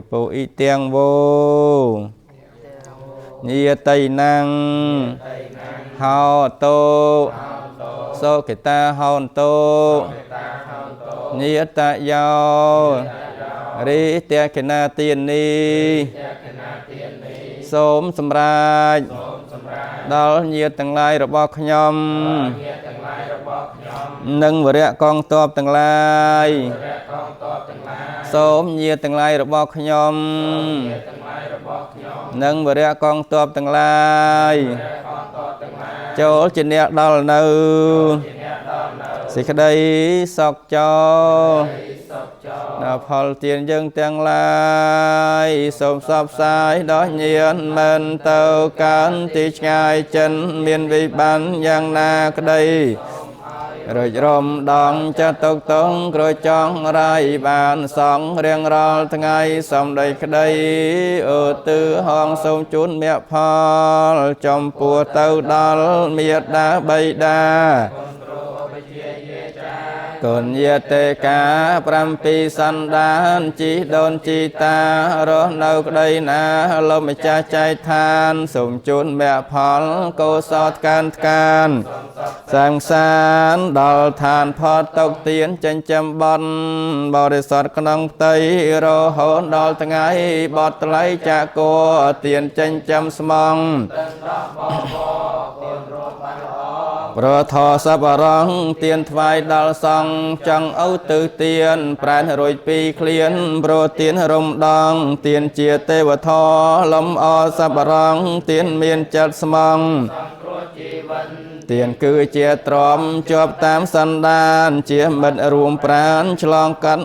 ปุอิเตียงโวยีไตนังฮาโตโสกิตาฮอนโตนิยตะยาวริเตียกนาเตียนนีสมสำราญดอลเยียตั้งหลายระบอกขยมหนึ่งวระกองตอบตั้งหลายสมเยียตั้งหลายระบอกขยมหนึ่งวระกองตอบตั้งหลายโจจินเนียดอลเนื้สิกได้สอกจอนาพอลเตียนยังเตียงลายสมสอบสายดอกเนียนมันเต่ากันติชง่ายจันเมียนวิบันยังนากได้โรยรมดองจะตกตงโรยจ้องไรบานสองเรียงรอทั้งไงสมได้กได้ตือห้องสมจุนเมียพอลจอมปัวเต่าดอลเมียดาใบดาก่อนเยเตกาพรำปีสันดานจีโดนจีตารอเนาได้นาลมใจใจทานสมจุนแบบพอลโกสอดการสังสารดอลทานพอตกเตียนจันจำบอลบริสุทธิ์ขนมไตรอโหนดอลทั้งไงบอดไหลจากโกเตียนจันจำสมอง ប្រធសបរងទៀនថ្វាយដល់សង្ឃចង់ឪទៅទៀនប្រែនរួយពីឃ្លានប្រទៀនរំដងទៀនជាទេវធម៌លំអសបរងទៀនមានចិត្តស្មងទៀនគឺជាទ្រាំជាប់តាមសន្តានជាមិត្តរួមប្រានឆ្លងកាត់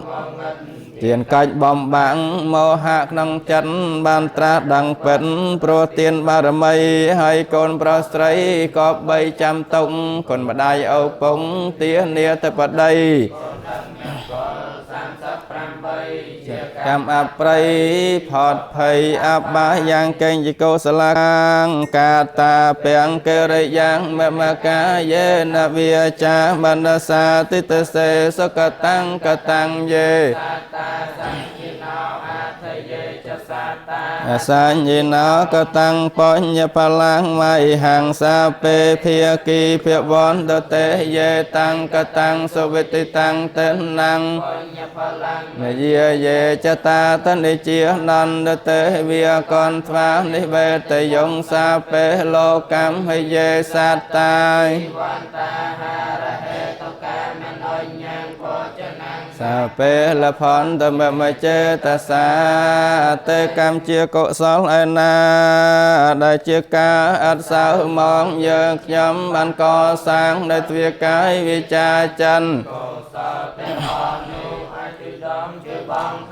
ទៀនកាច់បំបាំងមោហៈក្នុងចិត្តបានត្រាស់ដឹងពិតព្រោះទៀនបារមីហើយកូនប្រុសស្រីក៏បីចាំទុកគុណម្ដាយឪពុកទានាទៅបដីកម្មអប្រៃផតភ័យអបាយ៉ាងកេញជាកុសលាកាតាពាំងកិរិយ៉ាងមកាយេនវិចាបណ្ណសាទិតសេសុកតាំងកតាំងយេអសញ្ញិណោកតាំងបញ្ញបលាំងមៃហង្សាពេភាគីភវន្តតេយេតាំងកតាំងសុវិតិតាំងតេណាំងនយាយេចតាតនិជានន្តតេវិកនថ្វានិវេតយងសាពេលោកម្មហិយេសត្តាយសាពេលផន្តមចេតសាតេកម្មជាកុសលឯណាដែលជាការអត់សៅមកយើងខ្ញុំបានកសាងនៅទ្វាកាយវិចាចិន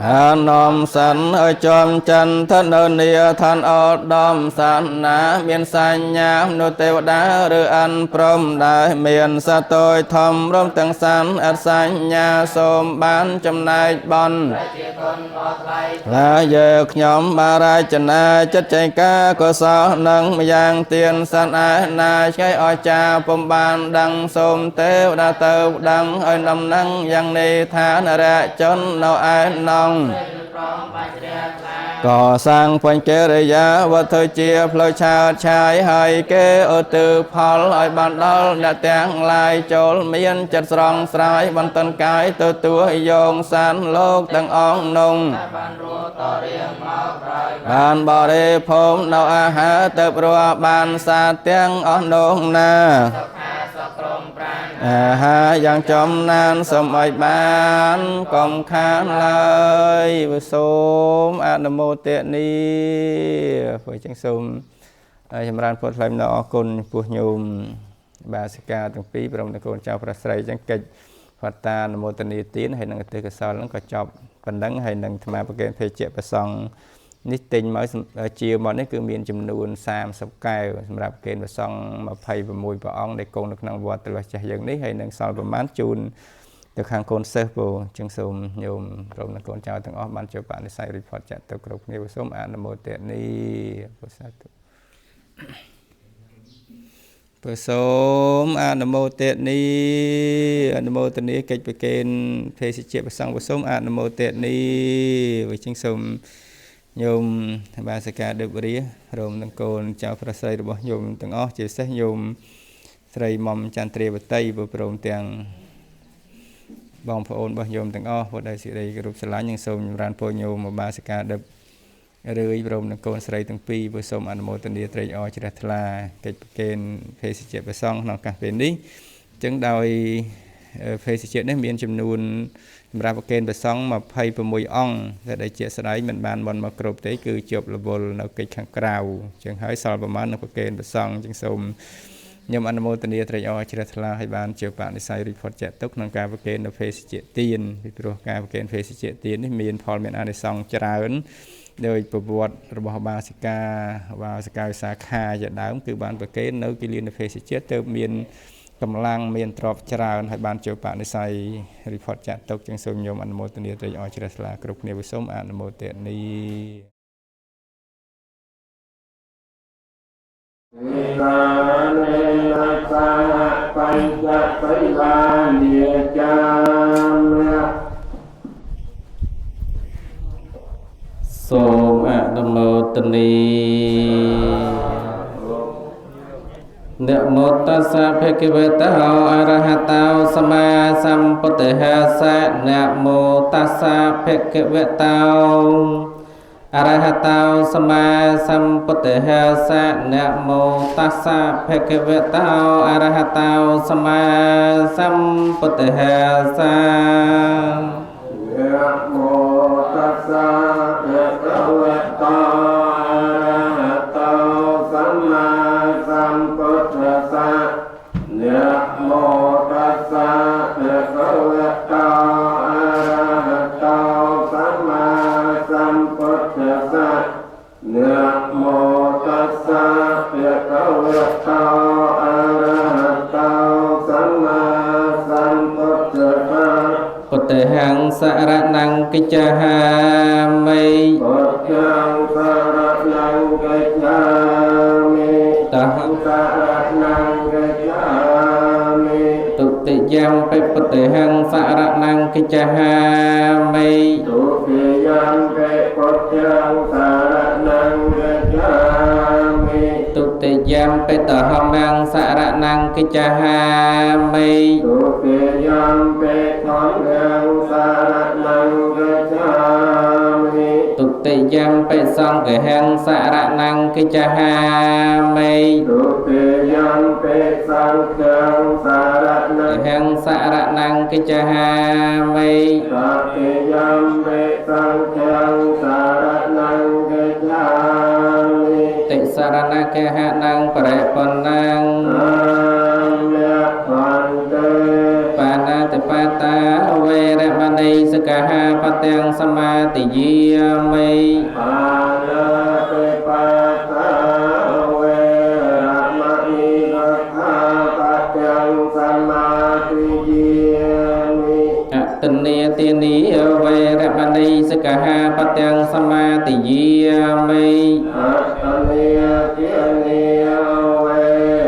អានំសិនឲ្យចំចិនធននីឋានអដំសានណាមានសញ្ញានុទេវតាឬអិនព្រមដែលមានសតយធំរំទាំងសានអត់សញ្ញាសូមបានចំណែកបន់ឡាយើខ្ញុំបារាជនាចិត្តចេកាកុសលនឹងម្យ៉ាងទៀនសានឯណាឆ្ងាយអស្ចារពុំបានដឹងសូមទេវតាទៅដឹងឲ្យដំណឹងយ៉ាងនេះថានរៈជននៅឯនងក៏សាងបញ្ចរិយាវត្ថុជាផ្លូវឆើតឆាយហើយគេឧទ្ទិសផលឲ្យបានដល់អ្នកទាំងឡាយចូលមានចិត្តស្រងស្រាយបន្ទន់កាយទៅទួយោងសានលោកទាំងអង្គនោះបានបរិភោគនៅអាហារទៅព្រោះបានសាទាំងអស់នោះណាអាហារយ៉ាងចំណានសូមឲ្យបានកុំខានឡើយសូមអនុមោទនីព្រោះចឹងសូមចម្រើនពុទ្ធថ្លែងនៅអរគុណចំពោះញោមបាសិកាទាំងពីរព្រមទាំងកូនចៅប្រុសស្រីចឹងកិច្ចវត្តតាអនុមោទនីទានហើយនឹងឧទ្ទិសកុសលហ្នឹងក៏ចប់ប៉ុណ្ណឹងហើយនឹងអាត្មាប្រកេនភេជ្ជៈប្រសង់នេះទិញមកជាមកនេះគឺមានចំនួន30កែវសម្រាប់កេនប្រសង់26ព្រះអង្គដែលគង់នៅក្នុងវត្តទលចាស់យើងនេះហើយនឹងសល់ប្រមាណជូនទៅខាងកូនសិស្សពោចឹងសូមញោមព្រមទាំងកូនចៅទាំងអស់បានចូលបនិស័យរិទ្ធផតចាត់ទៅគ្រប់គ្នាសូមអនុមោទនីពុទ្ធសាធុពុទ្ធសូមអនុមោទនីអនុមោទនីកិច្ចប្រកេនភេសជ្ជៈប្រសង់ពុទ្ធសូមអនុមោទនីវិចឹងសូមញោមបាសិកាដិបរាព្រមទាំងកូនចៅប្រុសស្រីរបស់ញោមទាំងអស់ជាពិសេសញោមស្រីមុំចន្ទ្រាវតីព្រមទាំងបងប្អូនរបស់ញោមទាំងអស់ពុទ្ធដោយសេចក្តីគោរពស្រឡាញ់និងសូមចម្រើនពរញោមបាសិកាដិបរឿយព្រមទាំងកូនស្រីទាំងពីរពុទ្ធសូមអនុមោទនាត្រេកអរជ្រះថ្លាកិច្ចប្រកេនភេសជ្ជៈប្រសង់ក្នុងឱកាសពេលនេះអញ្ចឹងដោយភេសជ្ជៈនេះមានចំនួនសម្រាប់ប្រកេនប្រសង់26អង្គដែលជាស្ដេចមិនបានមកគ្រប់ទេគឺជាប់រវល់នៅកិច្ចខាងក្រៅអញ្ចឹងហើយសល់ប្រមាណនឹងប្រកេនប្រសង់អញ្ចឹងសូមខ្ញុំអនុមោទនាត្រេកអរជ្រះថ្លាឲ្យបានជាបនិស័យរិទ្ធផុតចាក់ទុកក្នុងការប្រកេននៅភេសជ្ជៈទានពីព្រោះការប្រកេនភេសជ្ជៈទាននេះមានផលមានអានិសង្សច្រើនដោយប្រវត្តិរបស់បាសិកាវិសាខាជាដើមគឺបានប្រកេននៅគិលានភេសជ្ជៈទៅមានកម្លាំងមានទ្រព្យច្រើនហើយបានចូលបនិស័យរិផតចាក់ទុកចឹងសូមញោមអនុមោទនាត្រេកអរជ្រះថ្លាគ្រប់គ្នាសូមអនុមោទនីសូមអនុមោទនីនមោតស្សៈភគវតោអរហតោសម្មាសម្ពុទ្ធស្សៈនមោតស្សៈភគវតោ อรหัตตาสัมมาสัมพุทธัสสะนะโมตัสสะภะคะวะโตอะระหะโตสัมมาสัมพุทธัสสะนะโมตัสสะภะคะวะโตอะระหะโตสัมมาสัมพุทธัสสะนะโมตัสสะภะคะวะโตอะระหะโตสัมมาสัมพุทธัสสะนะโมตัสสะภะคะวะโตอะระหะโตสัมมาสัมพุทธัสสะพุทธังสรณังกิจฉามิพุทธังสรณังกิจฉามิตังสรณังกิจฉามิตุติยมปิพุทธังสรณังกิจฉามิตุติยมปิพุทธังสรณังกิจฉามิตุติยมปิตหัมมังสรณังกิจฉามิตุติยมปิธัมมังสรณังกิจฉามิตุติยมปิสังฆังสรณังกิจฉามิตุติยมปิสังฆังสรณังสรณังกิจฉามิตุติยมปิสังฆังสรณังกิจฉามิติสรณกหะนังปริปันนังอามิพันเตปานาติปาตาเวรมณีสกหาปเตียงสมาติยามิปานาติปาตาเวรมณีสกหาปเตียงสมาติยามิอัตเนียตินีเวรมณีสกหาปเตียงสมาติยามิอัตเนียตินีเว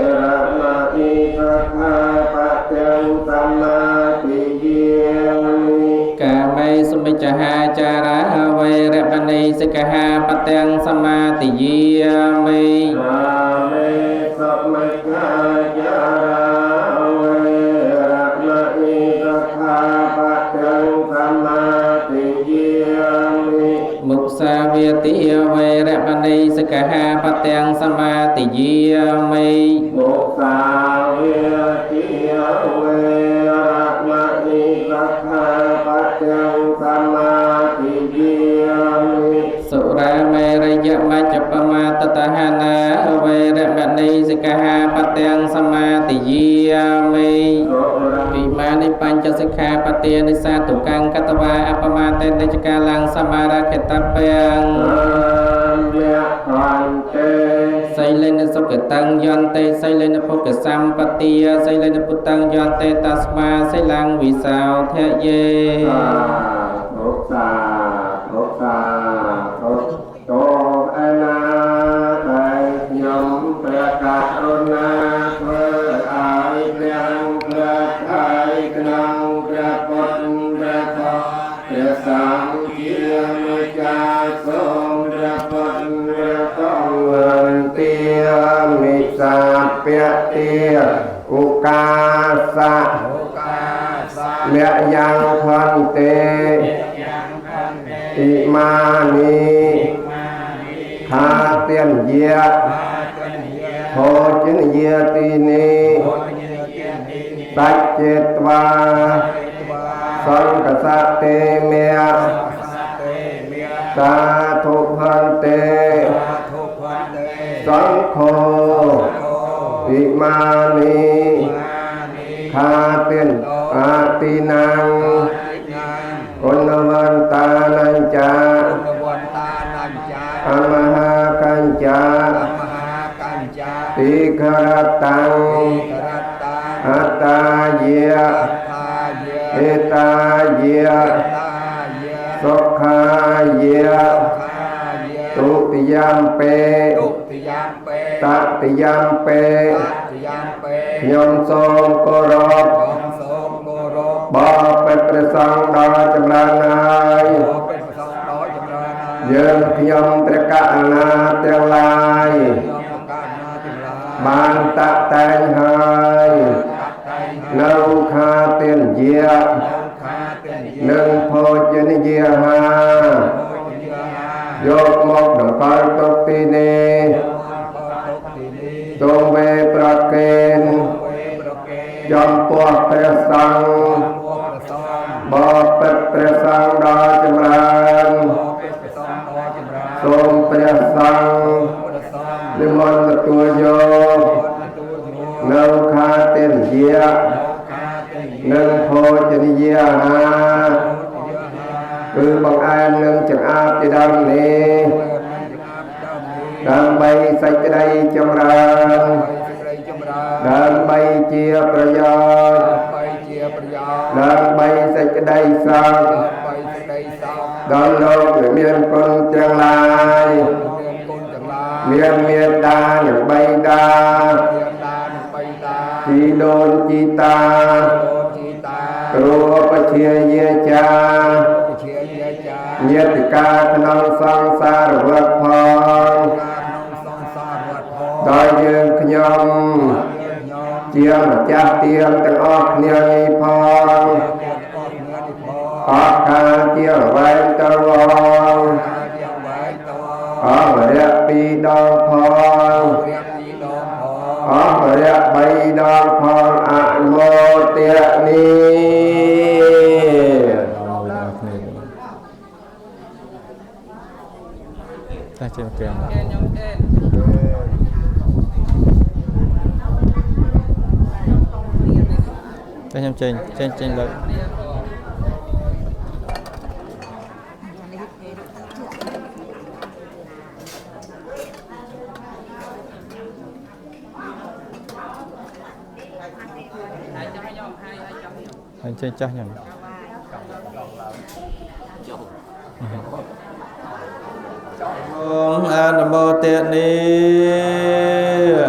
รมณีสกหาปเตียงสมาติยามิกาเมสุมิจฉาจาระเวรมณีสกหาปเตียงสมาติยามิกาเมสุมิจฉาจาระเวรมณีสกหาปเตียงสมาติยามิมุสาเวติเวรมณีสกหาปเตียงสมาติยามิมุสาเวติเวรมณีสกหาปเตียงสมาติยามิสุราเมรยมัจจปมาตตหานาเวรมณีสกหาปเตียงสมาติยามิวิมานิปัญจสิกขาปเตียนิสาตุกังกัตวาอัปมาเตนิจกาลังสมาราคิตเปียงไสเลนสุขตังยันเตไสเลนภุกสัมปติยไสเลนพุตังยันเตตัสมาไสลังวิสาวเทเยทุกสาทุกสาทุกโตอนาไตยมประกาศรุณาเพื่ออายเพียงเพื่อไทยกนังพระพุทธพระธรรมพระสังฆเกียรติจาทรงพระพุทธพระธรรมวันเตียมิสาเปียเตียอุกาสะเมียยังพันเตอิมานิคาเตียนเยียโพจินเยียตีนีตัจเจตวาสังกสะเตเมียสาธุพันเตสังโฆอิมานิคาเตียนอาตินังกุณวันตานัญจาอมหากัญจาติขรตังอัตตาเยเอตาเยสุขาเยตุติยมเปตัติยมเปยมทรงกรบบอเป็นประสังดาจำลานายเยินพยมตระกะนาเตียงลายบานตะแตงหายนาวคาเตียนเยียหนึ่งโพจนิเยียหา យកមកតម្កល់ទុកទីនេះសូមវេប្រកេនចំពោះព្រះសង្ឃបបិទ្ធព្រះសង្ឃដ៏ចម្រើនសូមព្រះសង្ឃនិមន្តទទួលយកនៅខាតិនយានិងភោជនីយអាហារគឺបង្អែមនឹងចង្អាបជាដើមនេះដើម្បីសេចក្តីចម្រើនដើម្បីជាប្រយោជន៍ដើម្បីសេចក្តីសុខដល់លោកដែលមានគុណទាំងឡាយមានមេត្តានិងបៃតាជីដូនជីតាគ្រូឧបជាយាចាញាតិកាក្នុងសង្សារវដ្តផងដោយយើងខ្ញុំជាម្ចាស់ទានទាំងអស់គ្នានេះផងអរកាលជាអ្វីទៅផងអររយៈ2ដងផងអររយៈ3ដងផងអនុមោទនាតែជាគេខ្ញុំចេញលើកហើយចេញចាស់ខ្ញុំអូមអនុមោទនា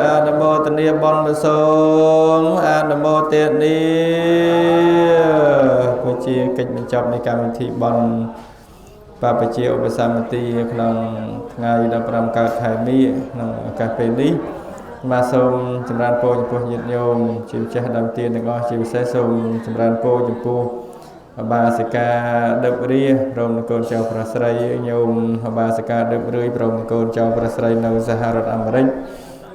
អនុមោទនាបុណ្យសូមអនុមោទនាគឺជាកិច្ចបញ្ចប់នៃកម្មវិធីបុណ្យបព្វជិឧបសម្បទាក្នុងថ្ងៃ15កើតខែមីក្នុងឱកាសពេលនេះបាទសូមចម្រើនពរចំពោះញាតិញោមជាម្ចាស់ដើមទានទាំងអស់ជាពិសេសសូមចម្រើនពរចំពោះបាសិកាដឹបរាព្រមនឹងកូនចៅប្រុសស្រីញោមបាសិកាដឹបរឿយព្រមនឹងកូនចៅប្រុសស្រីនៅសហរដ្ឋអាមេរិក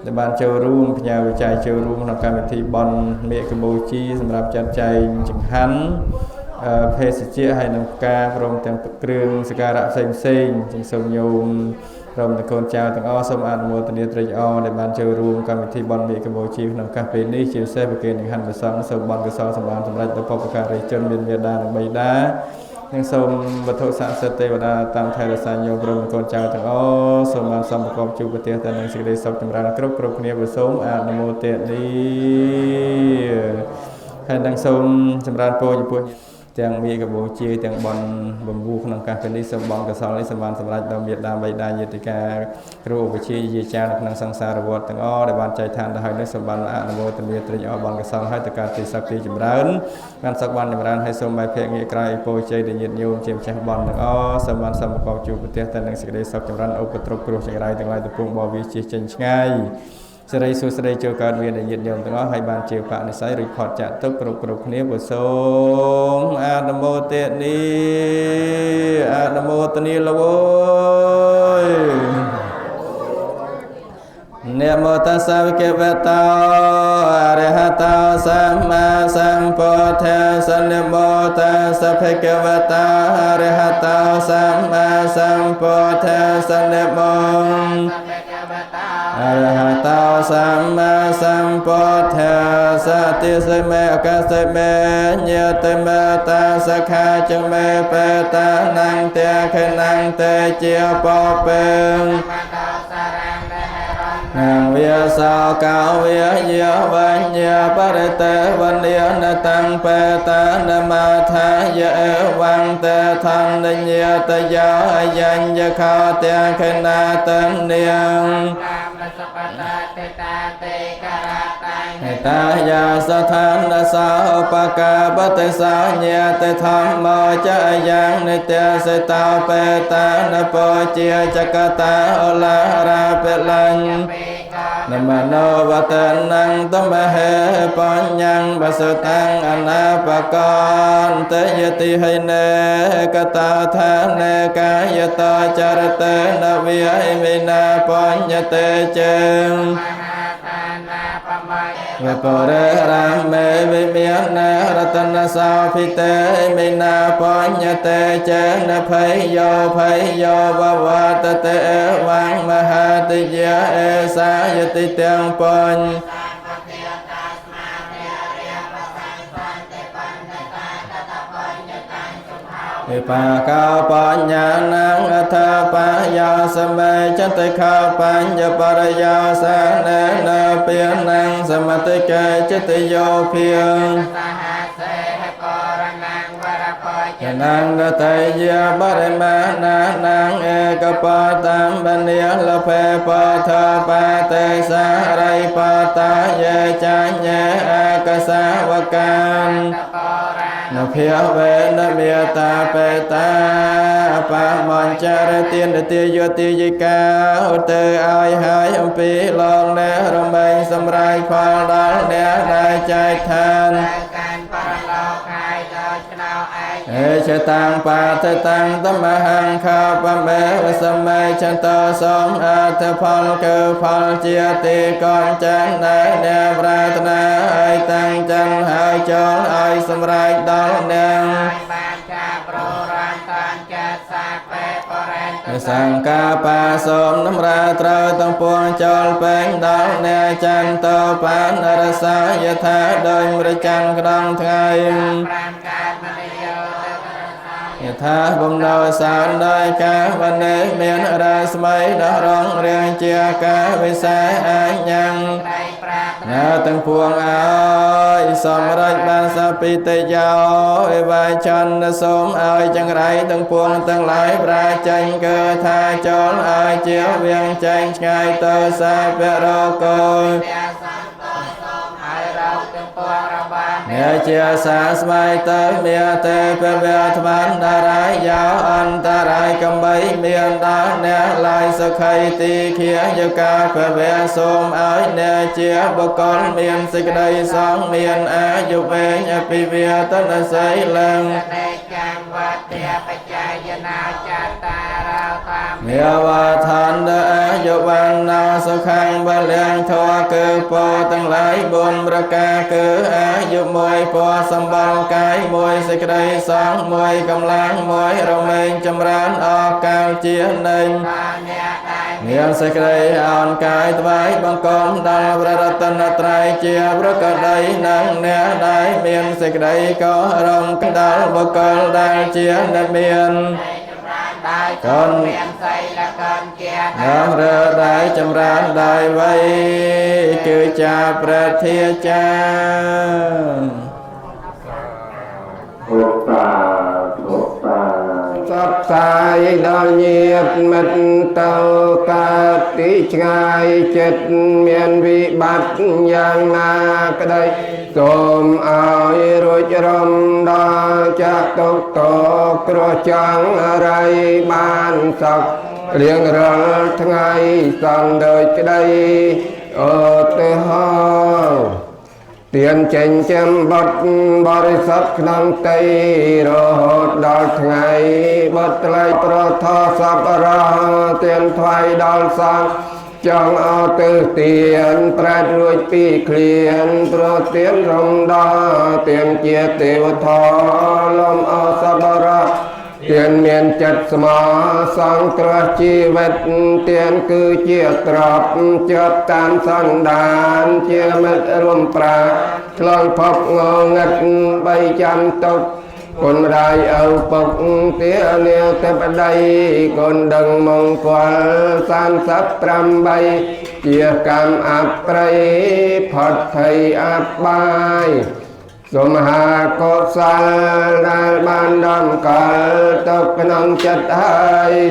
ដែលបានចូលរួមផ្ញើវិច័យចូលរួមក្នុងកម្មវិធីបុណ្យមេកបូជាសម្រាប់ចាត់ចែងចង្ហាន់ភេសជ្ជៈហើយនឹងផ្កាព្រមទាំងគ្រឿងសក្ការៈផ្សេងជាងសូមញោមព្រមទាំងកូនចៅទាំងអស់សូមអនុមោទនាត្រេកអរដែលបានចូលរួមកម្មវិធីបុណ្យមេកបូជាក្នុងឱកាសពេលនេះជាពិសេសប្រគេនចង្ហាន់ព្រះសង្ឃសូមបុណ្យកុសលសម្បានសម្រេចដល់បុព្វការីជនមានមេដានិងបៃតានិងសូមវត្ថុស័ក្តិសិទ្ធិទេវតាតាមថែរក្សាញោមព្រមទាំងកូនចៅទាំងអស់សូមបានសម្បកបជួបប្រទេសតែនឹងសេចក្តីសុខចម្រើនគ្រប់គ្នាសូមអនុមោទនាហើយនឹងសូមចម្រើនពរចំពោះទាំងមេកបូជាទាំងបនបំវូក្នុងការពេលនេះសូមបនកសលនេះសម្បានសម្រេចដល់មេដាបៃតាញាតិកាគ្រូឧបជាយាចានៅក្នុងសង្សារវដ្តទាំងអស់ដែលបានចែកឋានទៅហើយនេះសូមបានអនុមោទនាត្រេកអរបនកសលហើយទៅការទីសក្តិចម្រើនបានសុខបានចម្រើនហើយសូមបែបភក្តិងាកក្រៃពោជ័យដែលញាតិញោមជាម្ចាស់បនទាំងអស់សូមបានសម្បកបជួបប្រទេសតែនឹងសេចក្តីសុខចម្រើនឧបទ្រពគ្រោះចង្រៃទាំងឡាយទៅពងបោវាជិះចេញឆ្ងាយសេរីសួស្តីចូលកើតមានញាតិញោមទាំងអស់ហើយបានជាបនិស្ស័យរួចផុតចាក់ទុក្ខគ្រប់គ្នាពុសូមអនុមោទនាអនុមោទនាលោកអើយណាមោតាសាវិកវតោអរហតោសម្មាសម្ពុទ្ធស្សណាមោតាសភិកវតោអរហតោសម្មាសម្ពុទ្ធស្សណាមោអរហតោសម្មាសម្ពុទ្ធស្សតិសិមេអកសិមេញាតិមេតាសខាចមេបេតានង្តេខនង្តេជាបបេវាសោកោវាយវញ្ញបរិតេវនិនតាំងបេតានមថាយេវង្តេធម្មញាតយោអយញ្ញខោតេខណាតនាងតាយាសថានសោបកាបតិសោញាតិធម្មោចយ៉ាងនិត្យសិតោបេតានពោជាចកតាអលារាពិលញ្ញ นมโนวัตนังตัมเหปัญญังปัสสตังอนาปกรเตยติให้เนกตาธาเนกายตาจารเตนวิยมินาปัญญเตเจงเวปเรราเมวิเมียนรัตนสาภิเตมินาปัญญเตเจนภัยโยบวาตเตวังมหาติยะเอสายติเตียงปัญวิปากาปัญญานังอัฏฐปัญญาสมัยจันติขาปัญญาปริยาสาเนนเปียนังสมติเกจิตโยเพียงยนังกตยาบริมานานังเอกปาตัมบันเนียลเพปะทาปะเตสาไรปะตาเยจัญเยอากสาวกันนเพียเวนเมียตาเปตาปะมัญจารเตียนเตียโยติยิกาอุตอายหายอมปีลองเนรมงสำไรพอดอลเนได้ใจทานเอชตังปาตตังตัมหังข้าปะเมวสมัยฉันโตสมอัตพลคือพลเจียติก่อนจันได้เนปรารถนาให้ตั้งจันหายจงให้สำไรดอลเนงสังกาปาสมน้ำราตราต้องปวงจลเป็นดาวเนจันโตปานนรสายธาโดยมรจันกรองไทยยธาบุญโนสารโดยกาวันเนเมียนราสมัยดอร้องเรียงเจียกาวิสัยอัญญังนาตั้งพวงอ้อยสมรัยบานสปิเตยาวไว้ชันสมอ้อยจังไรตั้งพวงตั้งหลายปราจังเกิดทาจรอ้อยเจียวเวียงใจไงเตอสาเปโรโกเมียเจียสาสมัยเตยเมียเตเปเวทมันดารายยาวอันตรายกำใบเมียนดาเนลายสไขตีเขียยกาเปเวสมอ้อยเนเจียบกลเมียนสิกได้สองเมียนอายุเวงอภิเวียตนใสลังเมียวาทานเดอายุวันนาสุขังบาเลียงทวคือโปตั้งหลายบุญประกาคืออายุมวยพอสมบัติกายมวยสิกได้สองมวยกำลังมวยเราเมงจำรานออกกาวเจียนหนึ่งเมียสิกได้อ่อนกายถวายบังคมดังพระรัตนตรัยเจียพระกได้นังเนียได้เมียนสิกได้ก็รำกันดาบกลได้เจียนเมียนก่อนน้ำเรือได้จำรานได้ไว้คือจ่าประเทศจ้าสับสายดาวเยียบมันเต่ากาติชงายเจ็ดเมียนวิบัติอย่างนากระไดสมเอารุ่ยรมดาจะตกตกกระจังอะไรบ้านสักเรียงรังทั้งไงสั่งโดยจะได้เตหอเตียนเจนเจมบัดบริษัทนังไตรอดดอลทั้งไงบัดไลประทอสับราเตียนถอยดอลสังจังเอาตือเตียนแปรรวยปีเคลียนโปรเตียนรมดาเตียนเกียรติวทอลมเอาสับราเตียนเมียนจัดสมาสังตระชีวิตเตียนคือเจียตรับเจ็บตามสันดานเจียมัดรวมปราคลองพบงองัดใบจันตกคนไรเอาปกเตี้ยเนียวเต็มใดคนดังมงคลสานสับตรำใบเจียกรรมอับไตรพอดไทยอับใบสมหาโกศลได้บานดอนกอลตกขนมจัดให้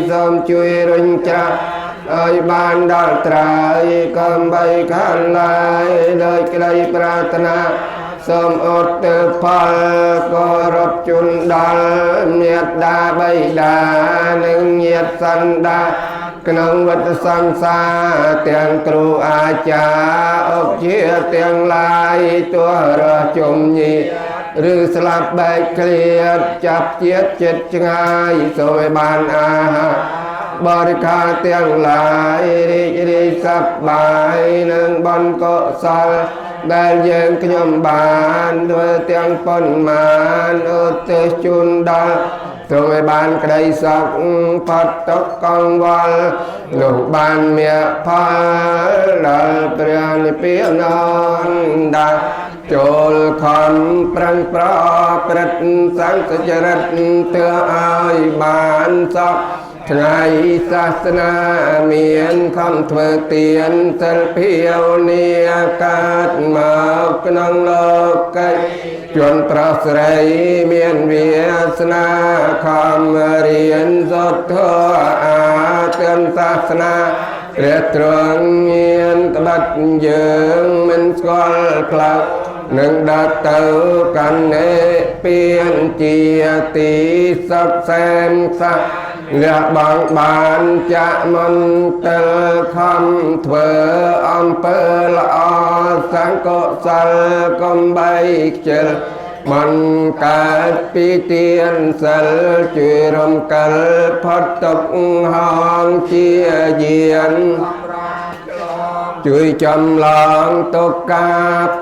สมช่วยรุนจัดเอ้ยบานดอนตรายกำใบขันลายเลยไกลปรารถนาสมอดเตพอลก็รับจุนดอลเมียดดาใบดาหนึ่งเมียดสันดา ក្នុងវត្តសង្សារទាំងគ្រូអាចារ្យអុកជាទាំងឡាយទោះរស់ជុំញីឬស្លាប់បែកឃ្លាតចាប់ជាតិចិត្តឆ្ងាយសូមឲ្យបានអាហារបរិការទាំងឡាយរីករាយសប្បាយនឹងបុណ្យកុសលដែលយើងខ្ញុំបានធ្វើទាំងប៉ុន្មានឧទ្ទិសជូនដល់សូមឲ្យបានក្តីសុខផុតទុក្ខកង្វល់នោះបានមាគ្គផលដល់ព្រះនិព្វានដល់ចូលខំប្រឹងប្រព្រឹត្តសង្ឃចរិតទើឲ្យបានសុខថ្ងៃសាសនាមានខំធ្វើទានសិលភាវនាកើតមកក្នុងលោកីជនប្រុសស្រីមានវាសនាខំរៀនសូត្រធម៌អាទិនសាសនាព្រះទ្រង់មានត្បិតយើងមិនស្គាល់ផ្លូវនឹងដើរទៅកាន់នេព្វានជាទីសុខសែនសះលះបង់បានចាក់មន្តលខំធ្វើអំពើល្អសង្កុសលកំបីខ្ជិលមិនកើតពីទានសិលជួយរំកិលផុតទុក្ខហងជាយានជួយចំឡងទុក្ខា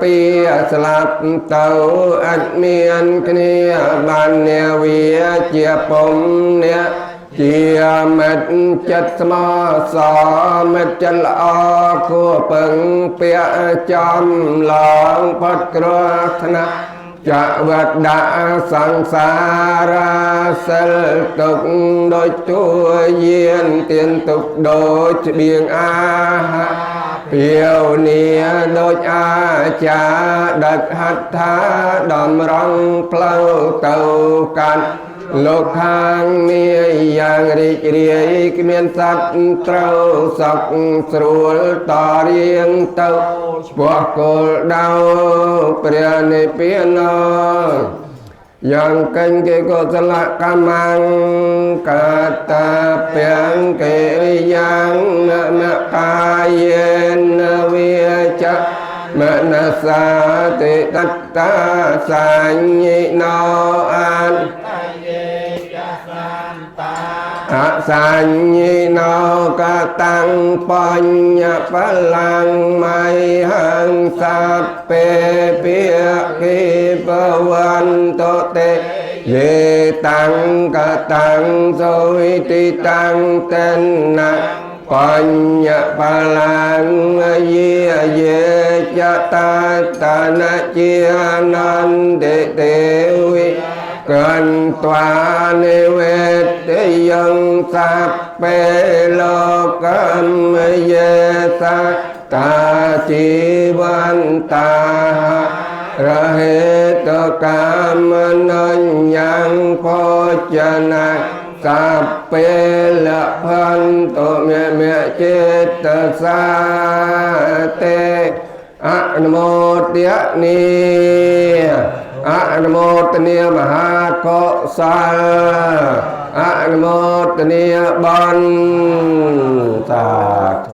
ពីស្លាប់ទៅអត់មានគ្នាបាននាវាជាពុំអ្នកជាមិត្តចិត្តស្មោះសរមិត្តចិត្តល្អគួរពឹងពាក់ចំឡងផុតគ្រោះថ្នាក់ចវត្តដាក់សង្សារសិលទុកដូចទួយានទៀនទុកដូចច្បៀងអាហារភាវនាដូចអាចារ្យដឹកហត្ថាដំរងផ្លូវទៅកាន់លោកខាងនេះយ៉ាងរីករាយគ្មានសត្វត្រូវសុខស្រួលតរៀងទៅឆ្ពោះគោលដៅព្រះនិព្វានយ៉ាងកេញគេកុសលកម្មកតាពាំងគេយ៉ាងនកាយេនវិចមនសាតិតតាសញ្ញិណោអានអសញ្ញិណោកតាំងបញ្ញបលាំងមហង្សាពេភិគិបវន្តតេយេតាំងកតាំងសុវិតិតាំងតេណាបញ្ញបលាំងយាយេចតាតនជានន្តិទេវិកិនត្វានិវេទយងសាពេលោកមយេសាតាជីវន្តារហេតកាមនញ្ញងភោជនាកាពេលផន្តុមេចេតសាតេអនុមោទនីអនុមោទនីមហាកុសលអនុមោទនីបុណ្យសាធុ